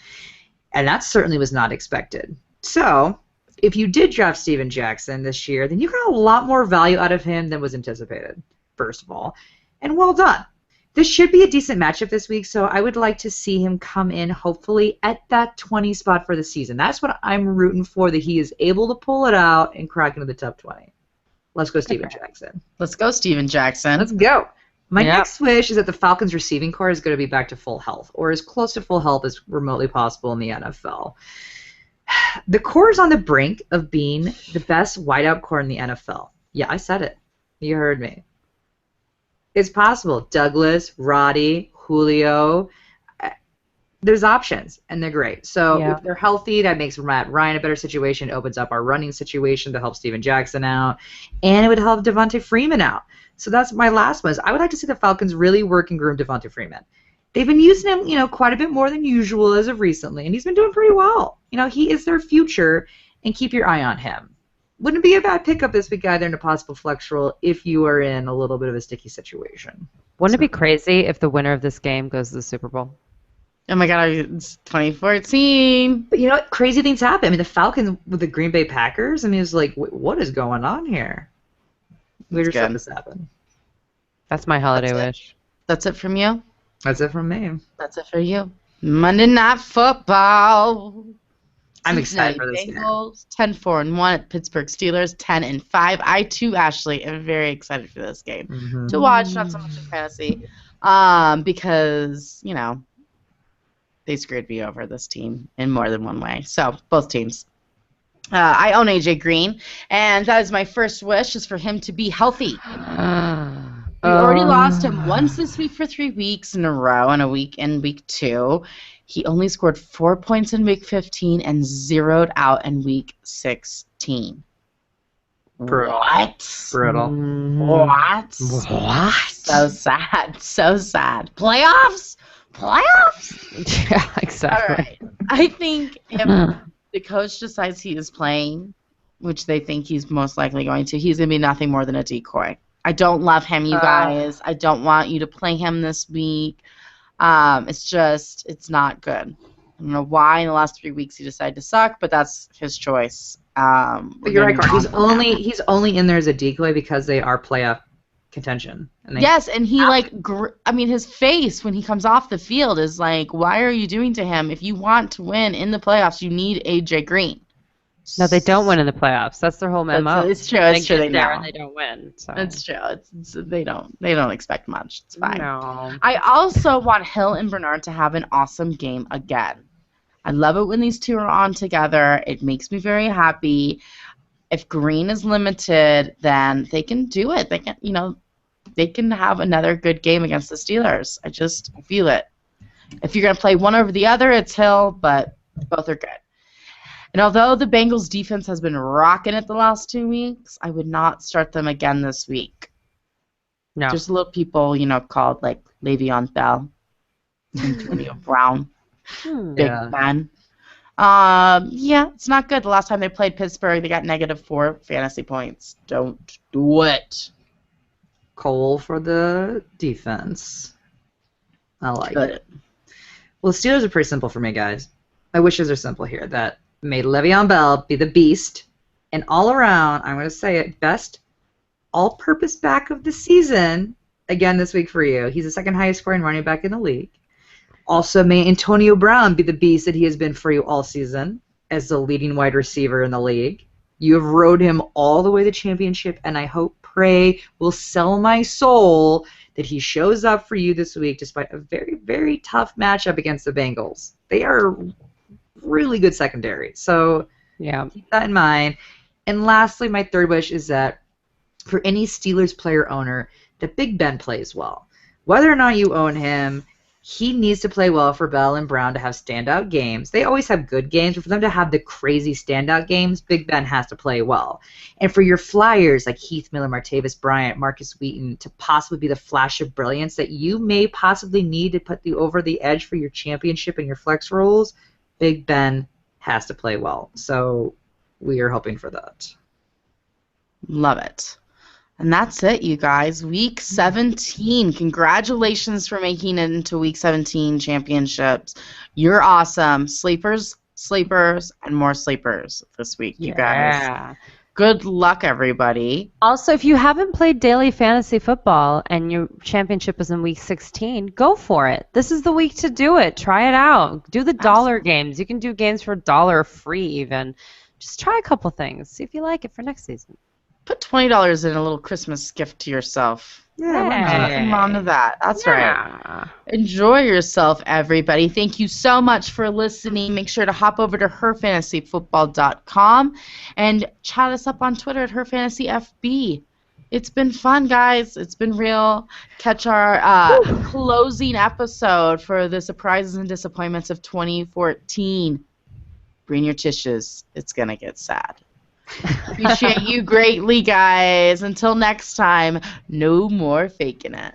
And that certainly was not expected. So, if you did draft Steven Jackson this year, then you got a lot more value out of him than was anticipated, first of all. And well done. This should be a decent matchup this week, so I would like to see him come in, hopefully, at that 20 spot for the season. That's what I'm rooting for, that he is able to pull it out and crack into the top 20. Let's go Steven Jackson. Let's go, Steven Jackson. Let's go. My Yep. next wish is that the Falcons receiving core is going to be back to full health, or as close to full health as remotely possible in the NFL. The core is on the brink of being the best wideout core in the NFL. Yeah, I said it. You heard me. It's possible. Douglas, Roddy, Julio. There's options, and they're great. So Yeah. if they're healthy, that makes Matt Ryan a better situation, opens up our running situation to help Steven Jackson out, and it would help Devontae Freeman out. So that's my last one. Is I would like to see the Falcons really work and groom Devontae Freeman. They've been using him, quite a bit more than usual as of recently, and he's been doing pretty well. He is their future, and keep your eye on him. Wouldn't be a bad pickup this week either in a possible flex role if you are in a little bit of a sticky situation. Wouldn't it be crazy if the winner of this game goes to the Super Bowl? Oh my God, it's 2014. But you know what? Crazy things happen. I mean, the Falcons with the Green Bay Packers, it's like, what is going on here? Weird stuff good. has happened. That's my holiday That's it. wish. That's it from you? That's it from me. That's it for you. Monday Night Football. I'm excited for this game. Bengals 10-4-1 at Pittsburgh Steelers 10-5. I too, Ashley, am very excited for this game Mm-hmm. to watch. Not so much in fantasy, because they screwed me over, this team, in more than one way. So both teams. I own AJ Green, and that is my first wish, is for him to be healthy. We already lost him once this week for 3 weeks in a row, and in week 2. He only scored 4 points in week 15 and zeroed out in week 16. Brutal. What? Brutal. What? What? So sad. So sad. Playoffs? Playoffs? Yeah, All exactly. right. I think if the coach decides he is playing, which they think he's most likely going to, he's going to be nothing more than a decoy. I don't love him, you guys. I don't want you to play him this week. It's not good. I don't know why in the last 3 weeks he decided to suck, but that's his choice. But you're right, Carl. He's only in there as a decoy because they are playoff contention. And Yes, and he his face when he comes off the field is like, why are you doing to him? If you want to win in the playoffs, you need AJ Green. No, they don't win in the playoffs. That's their whole MO. It's true. It's true. They get there know. and they don't win. So. It's true. They don't expect much. It's fine. No. I also want Hill and Bernard to have an awesome game again. I love it when these two are on together. It makes me very happy. If Green is limited, then they can do it. They can have another good game against the Steelers. I just feel it. If you're going to play one over the other, it's Hill, but both are good. And although the Bengals defense has been rocking it the last 2 weeks, I would not start them again this week. No. There's little people, called like Le'Veon Bell, Antonio Brown, big men. It's not good. The last time they played Pittsburgh, they got -4 fantasy points. Don't do it. Cole for the defense. I like Good. it. Well, the Steelers are pretty simple for me, guys. My wishes are simple here. That may Le'Veon Bell be the beast, and all around, I'm going to say it, best all-purpose back of the season, again this week for you. He's the second highest scoring running back in the league. Also, may Antonio Brown be the beast that he has been for you all season as the leading wide receiver in the league. You have rode him all the way to the championship, and I hope, pray, will sell my soul that he shows up for you this week despite a very, very tough matchup against the Bengals. They are really good secondary, so keep that in mind. And lastly, my third wish is that for any Steelers player owner, that Big Ben plays well. Whether or not you own him, he needs to play well for Bell and Brown to have standout games. They always have good games, but for them to have the crazy standout games, Big Ben has to play well. And for your flyers like Heath Miller, Martavis Bryant, Marcus Wheaton to possibly be the flash of brilliance that you may possibly need to put you over the edge for your championship and your flex roles, Big Ben has to play well. So we are hoping for that. Love it. And that's it, you guys. Week 17. Congratulations for making it into Week 17 championships. You're awesome. Sleepers, and more sleepers this week, you guys. Good luck, everybody. Also, if you haven't played daily fantasy football and your championship is in Week 16, go for it. This is the week to do it. Try it out. Do the dollar games. You can do games for $1 free even. Just try a couple things. See if you like it for next season. Put $20 in a little Christmas gift to yourself. Nothing wrong with that. That's right. Enjoy yourself, everybody. Thank you so much for listening. Make sure to hop over to herfantasyfootball.com and chat us up on Twitter at herfantasyfb. It's been fun, guys. It's been real. Catch our closing episode for the surprises and disappointments of 2014. Bring your tissues. It's going to get sad. Appreciate you greatly, guys. Until next time, no more faking it.